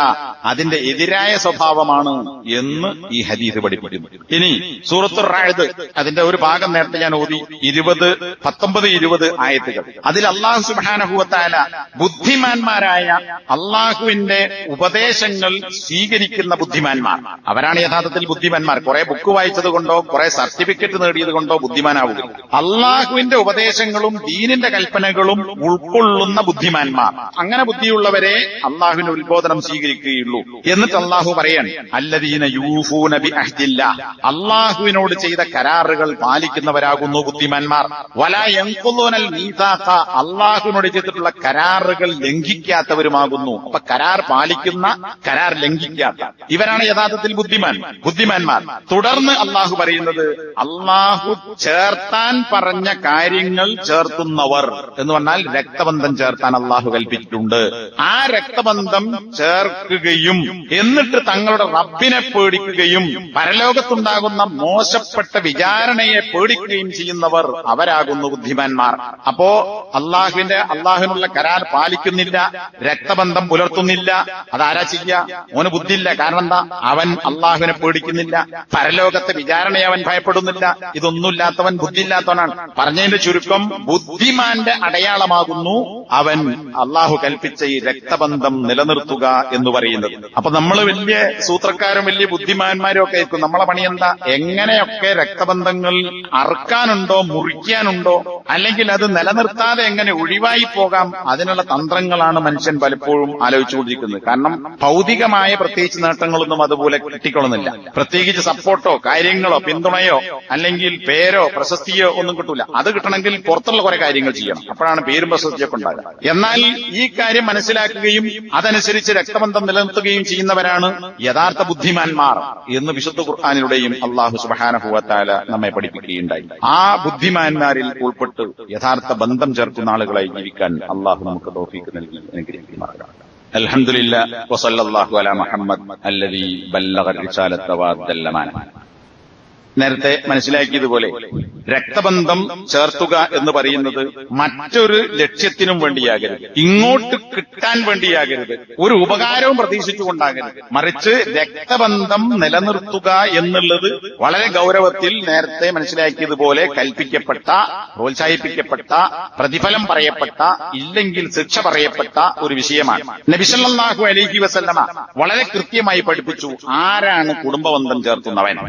അതിന്റെ എതിരായ സ്വഭാവമാണ് എന്ന് ഈ ഹദീസ് പഠിപ്പിക്കുന്നു. ഇനി സൂറത്തുർ റഅദ്, അതിന്റെ ഒരു ഭാഗം നേരത്തെ ഞാൻ ഓതി, 19-20 ആയത്തുകൾ. അതിൽ അല്ലാഹു സുബ്ഹാനഹു വ തആല ബുദ്ധിമാന്മാരായ അള്ളാഹുവിന്റെ ഉപദേശങ്ങൾ സ്വീകരിക്കുന്ന ബുദ്ധിമാന്മാർ, അവരാണ് യഥാർത്ഥത്തിൽ ബുദ്ധിമാന്മാർ. കുറെ ബുക്ക് വായിച്ചത് കൊണ്ടോ കുറെ സർട്ടിഫിക്കറ്റ് നേടിയത് കൊണ്ടോ ബുദ്ധിമാനാവുക. അള്ളാഹുവിന്റെ ഉപദേശങ്ങളും ദീനിന്റെ കൽപ്പനകളും ഉൾക്കൊള്ളുന്ന ബുദ്ധിമാന്മാർ, അങ്ങനെ ബുദ്ധിയുള്ളവരെ അള്ളാഹുവിന്റെ ഉത്ബോധനം സ്വീകരിക്കുകയുള്ളൂ. എന്നിട്ട് അള്ളാഹു പറയാണ്, അല്ലദീന യൂഫൂന ബിഅഹ്ദില്ലാഹ്, അള്ളാഹുവിനോട് ചെയ്ത കരാറുകൾ പാലിക്കുന്നവരാകുന്നു ബുദ്ധിമാന്മാർ. വലാ യൻഖുദൂനൽ മീസാഖ, അള്ളാഹുവിനോട് ചെയ്തിട്ടുള്ള കരാറുകൾ ലംഘിക്കാത്തവരുമാകുന്നു. അപ്പൊ കരാർ പാലിക്കുന്ന, കരാർ ലംഘിക്കാത്ത ഇവരാണ് യഥാർത്ഥത്തിൽ ബുദ്ധിമാന്മാർ. തുടർന്ന് അള്ളാഹു പറയുന്നത്, അള്ളാഹു ചേർത്താൻ പറഞ്ഞ കാര്യങ്ങൾ ചേർത്തുന്നവർ എന്ന് പറഞ്ഞാൽ രക്തബന്ധം ചേർത്താൻ അള്ളാഹു കൽപ്പിച്ചിട്ടുണ്ട്. ആ രക്തബന്ധം ചേർക്കുകയും എന്നിട്ട് തങ്ങളുടെ റബ്ബിനെ പേടിക്കുകയും പരലോകത്തുണ്ടാകുന്ന മോശപ്പെട്ട വിചാരണയെ പേടിക്കുകയും ചെയ്യുന്നവർ അവരാകുന്നു ബുദ്ധിമാന്മാർ. അപ്പോ അള്ളാഹുവിനുള്ള കരാർ പാലിക്കുന്നില്ല, രക്തബന്ധം പുലർത്തുന്നില്ല, അതാരാ ചെയ്യുക? ഓന് ബുദ്ധിയില്ല. കാരണം എന്താ? അവൻ അള്ളാഹുവിനെ പേടിക്കുന്നില്ല, പരലോകത്തെ വിചാരണയെ അവൻ ഭയപ്പെടുന്നില്ല. ഇതൊന്നുമില്ലാത്തവൻ ബുദ്ധിയില്ലാത്തവനാണ്. പറഞ്ഞതിന്റെ ചുരുക്കം, ബുദ്ധിമാന്റെ അടയാളമാകുന്നു അവൻ അള്ളാഹു കൽപ്പിച്ച ഈ രക്തബന്ധം നിലനിർത്തുക എന്ന് പറയുന്നത്. അപ്പൊ നമ്മൾ വലിയ സൂത്രക്കാരും വലിയ ബുദ്ധിമാന്മാരും ഒക്കെ ആയിരിക്കും. നമ്മളെ പണി എന്താ? എങ്ങനെയൊക്കെ രക്തബന്ധങ്ങൾ അറുക്കാനുണ്ടോ, മുറിക്കാനുണ്ടോ, അല്ലെങ്കിൽ അത് നിലനിർത്താതെ എങ്ങനെ ഒഴിവായി പോകാം, അതിനുള്ള തന്ത്രങ്ങളാണ് മനുഷ്യൻ പലപ്പോഴും ആലോചിച്ചുകൊണ്ടിരിക്കുന്നത്. കാരണം ഭൗതികമായ പ്രത്യേകിച്ച് നേട്ടങ്ങളൊന്നും അതുപോലെ കിട്ടിക്കൊള്ളുന്നില്ല. പ്രത്യേകിച്ച് സപ്പോർട്ടോ കാര്യങ്ങളോ പിന്തുണയോ അല്ലെങ്കിൽ പേരോ പ്രശസ്തിയോ ഒന്നും കിട്ടൂല. അത് കിട്ടണമെങ്കിൽ പുറത്തുള്ള കുറെ കാര്യങ്ങൾ ചെയ്യണം. അപ്പോഴാണ് പേരും പ്രശസ്തിയൊക്കെ ഉണ്ടാകുക. എന്നാൽ ഈ കാര്യം മനസ്സിലാക്കുകയും അതനുസരിച്ച് രക്തബന്ധം നിലനിർത്തുകയും ചെയ്യുന്നവരാണ് യഥാർത്ഥ ബുദ്ധിമാന്മാർ എന്ന് വിശുദ്ധ ഖുർആനിലൂടെയും അല്ലാഹു സുബ്ഹാനഹു വ തആല നമ്മെ പഠിപ്പിക്കുകയുണ്ടായി. ആ ബുദ്ധിമാന്മാരിൽ ഉൾപ്പെട്ട് യഥാർത്ഥ ബന്ധം ചേർക്കുന്ന ആളുകളായി ജീവിക്കാൻ അല്ലാഹു നമുക്ക് തൗഫീഖ് നൽകി അനുഗ്രഹിക്കുമാറാകട്ടെ. അൽഹംദുലില്ലാഹ് വസല്ലല്ലാഹു അലാ മുഹമ്മദ് അല്ലദീ ബല്ലഗ റിസാലത വഅദ്ദൽ അമാന. നേരത്തെ മനസ്സിലാക്കിയതുപോലെ രക്തബന്ധം ചേർത്തുക എന്ന് പറയുന്നത് മറ്റൊരു ലക്ഷ്യത്തിനും വേണ്ടിയാകരുത്, ഇങ്ങോട്ട് കിട്ടാൻ വേണ്ടിയാകരുത്, ഒരു ഉപകാരവും പ്രതീക്ഷിച്ചുകൊണ്ടാകരുത്. മറിച്ച് രക്തബന്ധം നിലനിർത്തുക എന്നുള്ളത് വളരെ ഗൗരവത്തിൽ നേരത്തെ മനസ്സിലാക്കിയതുപോലെ കൽപ്പിക്കപ്പെട്ട, പ്രോത്സാഹിപ്പിക്കപ്പെട്ട, പ്രതിഫലം പറയപ്പെട്ട, ഇല്ലെങ്കിൽ ശിക്ഷ പറയപ്പെട്ട ഒരു വിഷയമാണ്. നബി സല്ലല്ലാഹു അലൈഹി വസല്ലമ വളരെ കൃത്യമായി പഠിപ്പിച്ചു ആരാണ് കുടുംബബന്ധം ചേർത്തുന്നവൻ.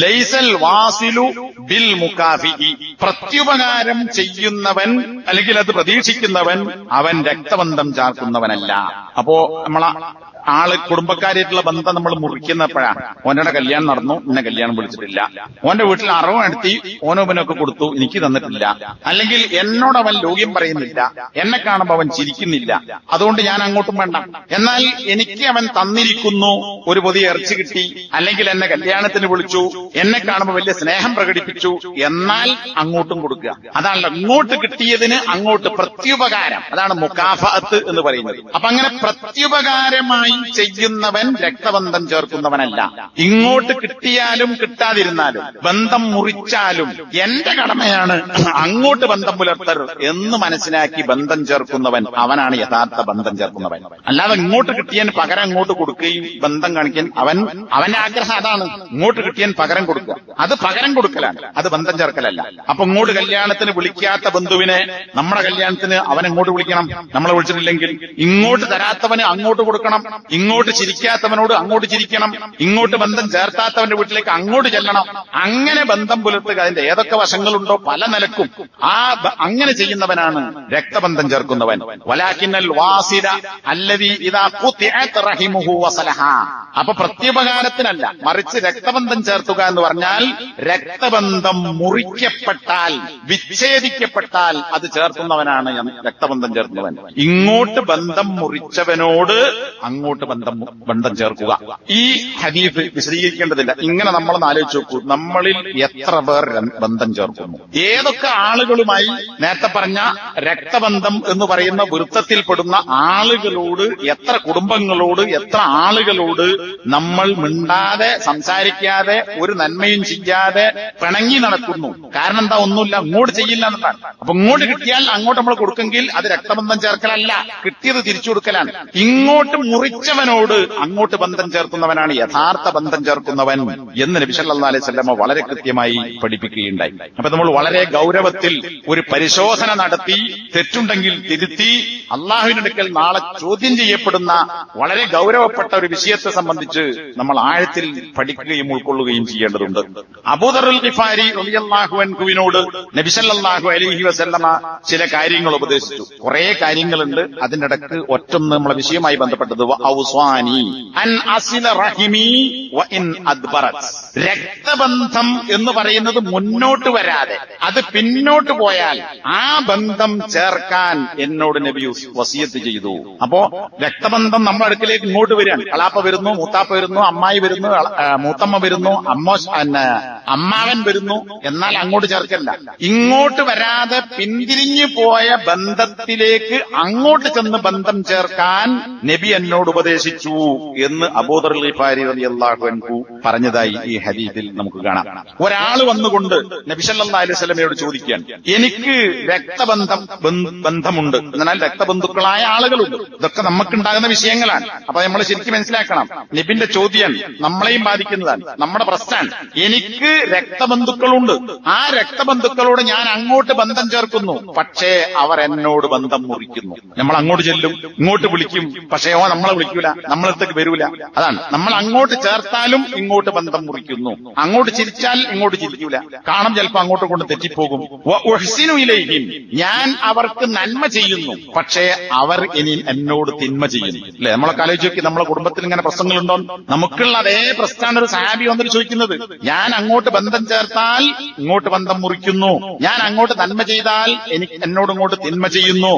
ലൈസൽ വാസിലു ബിൽ മുകാഫിഇ, പ്രത്യുപകാരം ചെയ്യുന്നവൻ അല്ലെങ്കിൽ അത് പ്രതീക്ഷിക്കുന്നവൻ അവൻ രക്തബന്ധം ചേർക്കുന്നവനല്ല. അപ്പോ കുടുംബക്കാരായിട്ടുള്ള ബന്ധം നമ്മൾ മുറിക്കുന്നപ്പോഴാണ്. ഓൻ്റെ കല്യാണം നടന്നു, എന്നെ കല്യാണം വിളിച്ചിട്ടില്ല, ഓന്റെ വീട്ടിൽ അറവ് നടത്തി, ഓനോപനൊക്കെ കൊടുത്തു, എനിക്ക് തന്നിട്ടില്ല, അല്ലെങ്കിൽ എന്നോട് അവൻ ലോക്യം പറയുന്നില്ല, എന്നെ കാണുമ്പോൾ അവൻ ചിരിക്കുന്നില്ല, അതുകൊണ്ട് ഞാൻ അങ്ങോട്ടും വേണ്ട. എന്നാൽ എനിക്ക് അവൻ തന്നിരിക്കുന്നു, ഒരു പൊതി ഇറച്ചി കിട്ടി, അല്ലെങ്കിൽ എന്നെ കല്യാണത്തിന് വിളിച്ചു, എന്നെ കാണുമ്പോൾ വലിയ സ്നേഹം പ്രകടിപ്പിച്ചു, എന്നാൽ അങ്ങോട്ടും കൊടുക്കുക. അതാണല്ലോ ഇങ്ങോട്ട് കിട്ടിയതിന് അങ്ങോട്ട് പ്രത്യുപകാരം, അതാണ് മുകാഫഅത്ത് എന്ന് പറയുന്നത്. അപ്പൊ അങ്ങനെ പ്രത്യുപകാരമായി ചെയ്യുന്നവൻ രക്തബന്ധം ചേർക്കുന്നവനല്ല. ഇങ്ങോട്ട് കിട്ടിയാലും കിട്ടാതിരുന്നാലും ബന്ധം മുറിച്ചാലും എന്റെ കടമയാണ് അങ്ങോട്ട് ബന്ധം പുലർത്തൽ എന്ന് മനസ്സിലാക്കി ബന്ധം ചേർക്കുന്നവൻ അവനാണ് യഥാർത്ഥ ബന്ധം ചേർക്കുന്നവൻ. അല്ലാതെ ഇങ്ങോട്ട് കിട്ടിയാൻ പകരം അങ്ങോട്ട് കൊടുക്കുകയും ബന്ധം കാണിക്കാൻ അവന്റെ ആഗ്രഹം അതാണ്, ഇങ്ങോട്ട് കിട്ടിയാൻ പകരം കൊടുക്കുക, അത് പകരം കൊടുക്കലാണ്, അത് ബന്ധം ചേർക്കലല്ല. അപ്പൊ ഇങ്ങോട്ട് കല്യാണത്തിന് വിളിക്കാത്ത ബന്ധുവിനെ നമ്മുടെ കല്യാണത്തിന് അവൻ എങ്ങോട്ട് വിളിക്കണം, നമ്മളെ വിളിച്ചിട്ടില്ലെങ്കിൽ. ഇങ്ങോട്ട് തരാത്തവന് അങ്ങോട്ട് കൊടുക്കണം, ഇങ്ങോട്ട് ചിരിക്കാത്തവനോട് അങ്ങോട്ട് ചിരിക്കണം, ഇങ്ങോട്ട് ബന്ധം ചേർത്താത്തവന്റെ വീട്ടിലേക്ക് അങ്ങോട്ട് ചെല്ലണം. അങ്ങനെ ബന്ധം പുലർത്തുക, അതിന്റെ ഏതൊക്കെ വശങ്ങളുണ്ടോ പല നിലക്കും അങ്ങനെ ചെയ്യുന്നവനാണ് രക്തബന്ധം ചേർക്കുന്നവൻ. വലാകിന്നൽ വാസില അല്ലദീ ഇദാ ഖുതിഅത് റഹിമുഹു വസലഹ. അപ്പൊ പ്രത്യുപകാരത്തിനല്ല, മറിച്ച് രക്തബന്ധം ചേർത്തുക എന്ന് പറഞ്ഞാൽ രക്തബന്ധം മുറിക്കപ്പെട്ടാൽ, വിച്ഛേദിക്കപ്പെട്ടാൽ അത് ചേർക്കുന്നവനാണ് രക്തബന്ധം ചേർക്കുന്നവൻ. ഇങ്ങോട്ട് ബന്ധം മുറിച്ചവനോട് അങ്ങോട്ട് ബന്ധം ചേർക്കുക. ഈ ഹദീസ് വിശദീകരിക്കേണ്ടതില്ല. ഇങ്ങനെ നമ്മളൊന്ന് ആലോചിച്ച് നോക്കൂ, നമ്മളിൽ എത്ര പേർ ബന്ധം ചേർക്കുന്നു, ഏതൊക്കെ ആളുകളുമായി. നേരത്തെ പറഞ്ഞ രക്തബന്ധം എന്ന് പറയുന്ന വൃത്തത്തിൽപ്പെടുന്ന ആളുകളോട്, എത്ര കുടുംബങ്ങളോട്, എത്ര ആളുകളോട് നമ്മൾ മിണ്ടാതെ സംസാരിക്കാതെ ഒരു നന്മയും ചെയ്യാതെ പിണങ്ങി നടക്കുന്നു. കാരണം എന്താ? ഒന്നുമില്ല, ഇങ്ങോട്ട് ചെയ്യില്ല എന്നതാണ്. അപ്പൊ ഇങ്ങോട്ട് കിട്ടിയാൽ അങ്ങോട്ട് നമ്മൾ കൊടുക്കെങ്കിൽ അത് രക്തബന്ധം ചേർക്കലല്ല, കിട്ടിയത് തിരിച്ചു കൊടുക്കലാണ്. ഇങ്ങോട്ട് മുറിച്ചവനോട് അങ്ങോട്ട് ബന്ധം ചേർക്കുന്നവനാണ് യഥാർത്ഥ ബന്ധം ചേർക്കുന്നവൻ എന്ന് നബി സല്ലല്ലാഹു അലൈഹി വസല്ലം വളരെ കൃത്യമായി പഠിപ്പിക്കുകയുണ്ടായി. അപ്പൊ നമ്മൾ വളരെ ഗൗരവത്തിൽ ഒരു പരിശോധന നടത്തി, തെറ്റുണ്ടെങ്കിൽ തിരുത്തി അള്ളാഹുവിന്റെ അടുക്കൽ നാളെ ചോദ്യം ചെയ്യപ്പെടുന്ന വളരെ ഗൗരവപ്പെട്ട ഒരു വിഷയത്തെ സംബന്ധിച്ച് നമ്മൾ ആഴത്തിൽ പഠിക്കുകയും ഉൾക്കൊള്ളുകയും ചെയ്യേണ്ടതുണ്ട്. അബൂദറുൽ ഗിഫാരി റളിയല്ലാഹു അൻഹുവിനോട് നബി സല്ലല്ലാഹു അലൈഹി വസല്ലമ ചില കാര്യങ്ങൾ ഉപദേശിച്ചു. കുറെ കാര്യങ്ങളുണ്ട്, അതിന്റെ ഇടക്ക് ഒറ്റൊന്ന് നമ്മളെ വിഷയമായി ബന്ധപ്പെട്ടത് ഔസാനി അൻ അസില റഹിമി വ ഇൻ അദ്ബറത്. രക്തബന്ധം എന്ന് പറയുന്നത് മുന്നോട്ട് വരാതെ അത് പിന്നോട്ട് പോയാൽ ആ ബന്ധം ചേർക്കാൻ എന്നോട് നബി വസിയത്ത് ചെയ്തു. അപ്പോ രക്തബന്ധം നമ്മുടെ അടുക്കിലേക്ക് ഇങ്ങോട്ട് വരികയാണ്. കളാപ്പ വരുന്നു, മൂത്താപ്പ വരുന്നു, അമ്മായി വരുന്നു, മൂത്തമ്മ വരുന്നു, അമ്മാവൻ വരുന്നു, എന്നാൽ അങ്ങോട്ട് ചേർക്കല്ല. ഇങ്ങോട്ട് വരാതെ പിന്തിരിഞ്ഞു പോയ ബന്ധത്തിലേക്ക് അങ്ങോട്ട് ചെന്ന് ബന്ധം ചേർക്കാൻ നബി എന്നോട് ഉപദേശിച്ചു എന്ന് അബൂദറുൽ ഗിഫാരി റളിയല്ലാഹു അൻഹു പറഞ്ഞതായി ഈ ഹദീസിൽ നമുക്ക് കാണാം. ഒരാൾ വന്നുകൊണ്ട് നബി സല്ലല്ലാഹു അലൈഹി വസല്ലമയോട് ചോദിക്കാൻ, എനിക്ക് ബന്ധമുണ്ട്, എന്നാൽ രക്തബന്ധുക്കളായ ആളുകളുണ്ട്. ഇതൊക്കെ നമുക്കുണ്ടാകുന്ന വിഷയങ്ങളാണ്. അപ്പൊ നമ്മൾ ശരിക്കും മനസ്സിലാക്കണം, നബിന്റെ ചോദ്യം നമ്മളെയും ബാധിക്കുന്നതാണ്, നമ്മുടെ പ്രശ്നമാണ്. എനിക്ക് രക്തബന്ധുക്കളുണ്ട്, ആ രക്തബന്ധുക്കളോട് ഞാൻ അങ്ങോട്ട് ബന്ധം ചേർക്കുന്നു, പക്ഷേ അവർ എന്നോട് ബന്ധം മുറിക്കുന്നു. നമ്മൾ അങ്ങോട്ട് ചെല്ലും, ഇങ്ങോട്ട് വിളിക്കും, പക്ഷേ നമ്മളെ വിളിക്കൂല, നമ്മളടുത്തേക്ക് വരൂല. അതാണ്, നമ്മൾ അങ്ങോട്ട് ചേർത്താലും ഇങ്ങോട്ട് ബന്ധം മുറിക്കുന്നു, അങ്ങോട്ട് ചിരിച്ചാൽ ഇങ്ങോട്ട് ചിരിക്കൂല, കാണും ചിലപ്പോ അങ്ങോട്ട് കൊണ്ട് തെറ്റിപ്പോകും. ഞാൻ അവർക്ക് നന്മ ചെയ്യുന്നു, പക്ഷേ അവർ ഇനി എന്നോട് തിന്മ ചെയ്യുന്നു. അല്ലെ, നമ്മളൊക്കെ ആലോചിച്ച് നോക്കി, നമ്മളെ കുടുംബത്തിൽ ഇങ്ങനെ പ്രശ്നങ്ങളുണ്ടോ? നമുക്കുള്ള അതേ പ്രശ്നമാണ് ഒരു സഹാബി വന്നിട്ട് ചോദിക്കുന്നത്. ഞാൻ അങ്ങോട്ട് ബന്ധം ചേർത്താൽ ഇങ്ങോട്ട് ബന്ധം മുറിക്കുന്നു, ഞാൻ അങ്ങോട്ട് നന്മ ചെയ്താൽ എന്നോട് ഇങ്ങോട്ട് തിന്മ ചെയ്യുന്നു.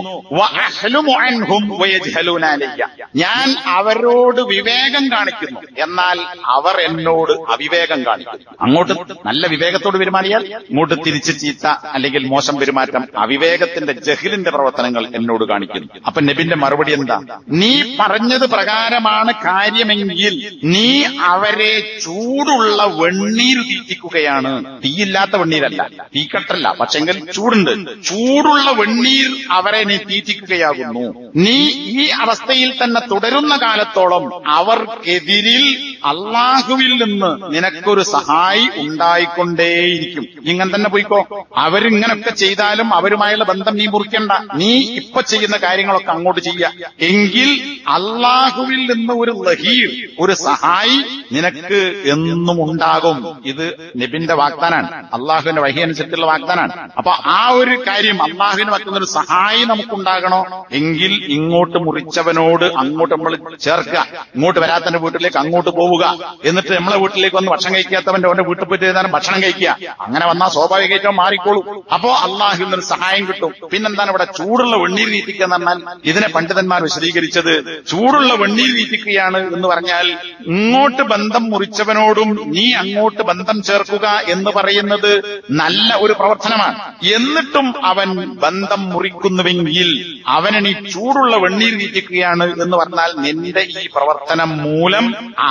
ഞാൻ അവരോട് വിവേകം കാണിക്കുന്നു, എന്നാൽ അവർ എന്നോട് അവിവേകം കാണിക്കുന്നു. അങ്ങോട്ട് നല്ല വിവേകത്തോട് പെരുമാറിയാൽ ഇങ്ങോട്ട് തിരിച്ച് ചീത്ത അല്ലെങ്കിൽ മോശം പെരുമാറ്റം, അവിവേകത്തിന്റെ ജഹിലിന്റെ പ്രവർത്തനങ്ങൾ എന്നോട് കാണിക്കുന്നു. അപ്പൊ നബിന്റെ മറുപടി എന്താ? നീ പറഞ്ഞത് പ്രകാരമാണ് കാര്യമെങ്കിൽ നീ അവരെ ചൂടുള്ള വെണ്ണീർ തീറ്റിക്കുകയാണ്. തീയില്ലാത്ത വെണ്ണീരല്ല, തീക്കട്ടല്ല, പക്ഷെങ്കിൽ ചൂടുണ്ട്. ചൂടുള്ള വെണ്ണീർ അവരെ നീ തീറ്റിക്കുകയാകുന്നു. നീ ഈ അവസ്ഥയിൽ തന്നെ തുടരുന്ന കാലത്തോളം അവർക്കെതിരിൽ അള്ളാഹുവിൽ നിന്ന് നിനക്കൊരു സഹായി ഉണ്ടായിക്കൊണ്ടേയിരിക്കും. ഇങ്ങനെ തന്നെ പോയിക്കോ. അവരിങ്ങനൊക്കെ ചെയ്താലും അവരുമായുള്ള ബന്ധം നീ മുറിക്കണ്ട. നീ ഇപ്പൊ ചെയ്യുന്ന കാര്യങ്ങളൊക്കെ അങ്ങോട്ട് ചെയ്യുക. എങ്കിൽ അള്ളാഹുവിൽ നിന്ന് ഒരു ലഹീർ, ഒരു സഹായി നിനക്ക് എന്നും ഉണ്ടാകും. ഇത് നബിന്റെ വാഗ്ദാനാണ്, അള്ളാഹുവിന്റെ വഹി അനുസരിച്ചുള്ള വാഗ്ദാനാണ്. അപ്പൊ ആ ഒരു കാര്യം, അള്ളാഹുവിന് വെക്കുന്ന ഒരു സഹായി നമുക്കുണ്ടാകണോ എങ്കിൽ ഇങ്ങോട്ട് മുറിച്ചവനോട് അങ്ങോട്ട് നമ്മൾ ചേർക്കുക. ഇങ്ങോട്ട് വരാത്തവന്റെ വീട്ടിലേക്ക് അങ്ങോട്ട് പോവുക. എന്നിട്ട് നമ്മളെ വീട്ടിലേക്ക് വന്ന് ഭക്ഷണം കഴിക്കാത്തവന്റെ അവന്റെ വീട്ടിൽ പോയിട്ട് ഏതാനും ഭക്ഷണം കഴിക്കുക. അങ്ങനെ വന്നാൽ സ്വാഭാവികമായിട്ടും മാറിക്കോളും. അപ്പോ അള്ളാഹുവിൽ നിന്ന് സഹായം കിട്ടും. പിന്നെന്താണ് ഇവിടെ ചൂടുള്ള വെണ്ണീർ വീട്ടിക്കുക എന്ന് പറഞ്ഞാൽ? ഇതിനെ പണ്ഡിതന്മാർ വിശദീകരിച്ചത് ചൂടുള്ള വെണ്ണീർ വീട്ടിക്കുകയാണ് എന്ന് പറഞ്ഞാൽ ഇങ്ങോട്ട് ബന്ധം മുറിച്ചവനോടും നീ അങ്ങോട്ട് ബന്ധം ചേർക്കുക എന്ന് പറയുന്നത് നല്ല ഒരു പ്രവർത്തനമാണ്. എന്നിട്ടും അവൻ ബന്ധം മുറിക്കുന്നുവെങ്കിൽ അവനെ നീ ചൂടുള്ള വെണ്ണീർ വീറ്റിക്കുകയാണ് എന്ന് പറഞ്ഞാൽ നിന്റെ ഈ പ്രവർത്തനം മൂലം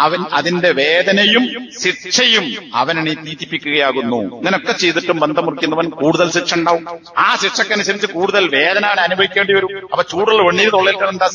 അവൻ അതിന്റെ വേദനയും ശിക്ഷയും അവനെ നീ തീറ്റിപ്പിക്കുകയാകുന്നു. ഇങ്ങനൊക്കെ ചെയ്തിട്ടും ബന്ധം മുറിക്കുന്നവൻ കൂടുതൽ ശിക്ഷ ഉണ്ടാവും. ആ ശിക്ഷക്കനുസരിച്ച് കൂടുതൽ വേദന അനുഭവിക്കേണ്ടി വരും. അപ്പൊ ചൂടുള്ള വെണ്ണീർ തൊള്ളേൽക്കാൻ എന്താ?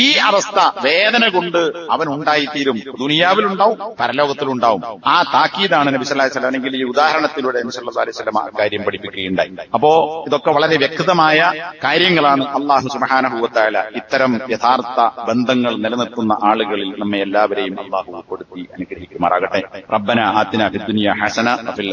ഈ അവസ്ഥ വേദന കൊണ്ട് അവൻ ഉണ്ടായിത്തീരും. ദുനിയാവിലുണ്ടാവും, പരലോകത്തിലുണ്ടാവും. ആ താക്കീതാണ് നബി സല്ലല്ലാഹു അലൈഹി വസല്ലം അല്ലെങ്കിൽ ഈ ഉദാഹരണത്തിലൂടെ നബി സല്ലല്ലാഹു അലൈഹി വസല്ലം കാര്യം പഠിപ്പിക്കുകയുണ്ടായി. അപ്പോ ഇതൊക്കെ വളരെ വ്യക്തമായ കാര്യങ്ങളാണ്. അല്ലാഹു സുബ്ഹാനഹു വ തആല ഇത്തരം യഥാർത്ഥ ബന്ധങ്ങൾ നിലനിർത്തുന്ന ആളുകളിൽ നമ്മെ എല്ലാവരെയും അല്ലാഹു ഉൾപ്പെടുത്തി അനുഗ്രഹിക്കുമാറാകട്ടെ. റബ്ബന ആതിനാ ഫിദ്ദുനിയ ഹസന വഫിൽ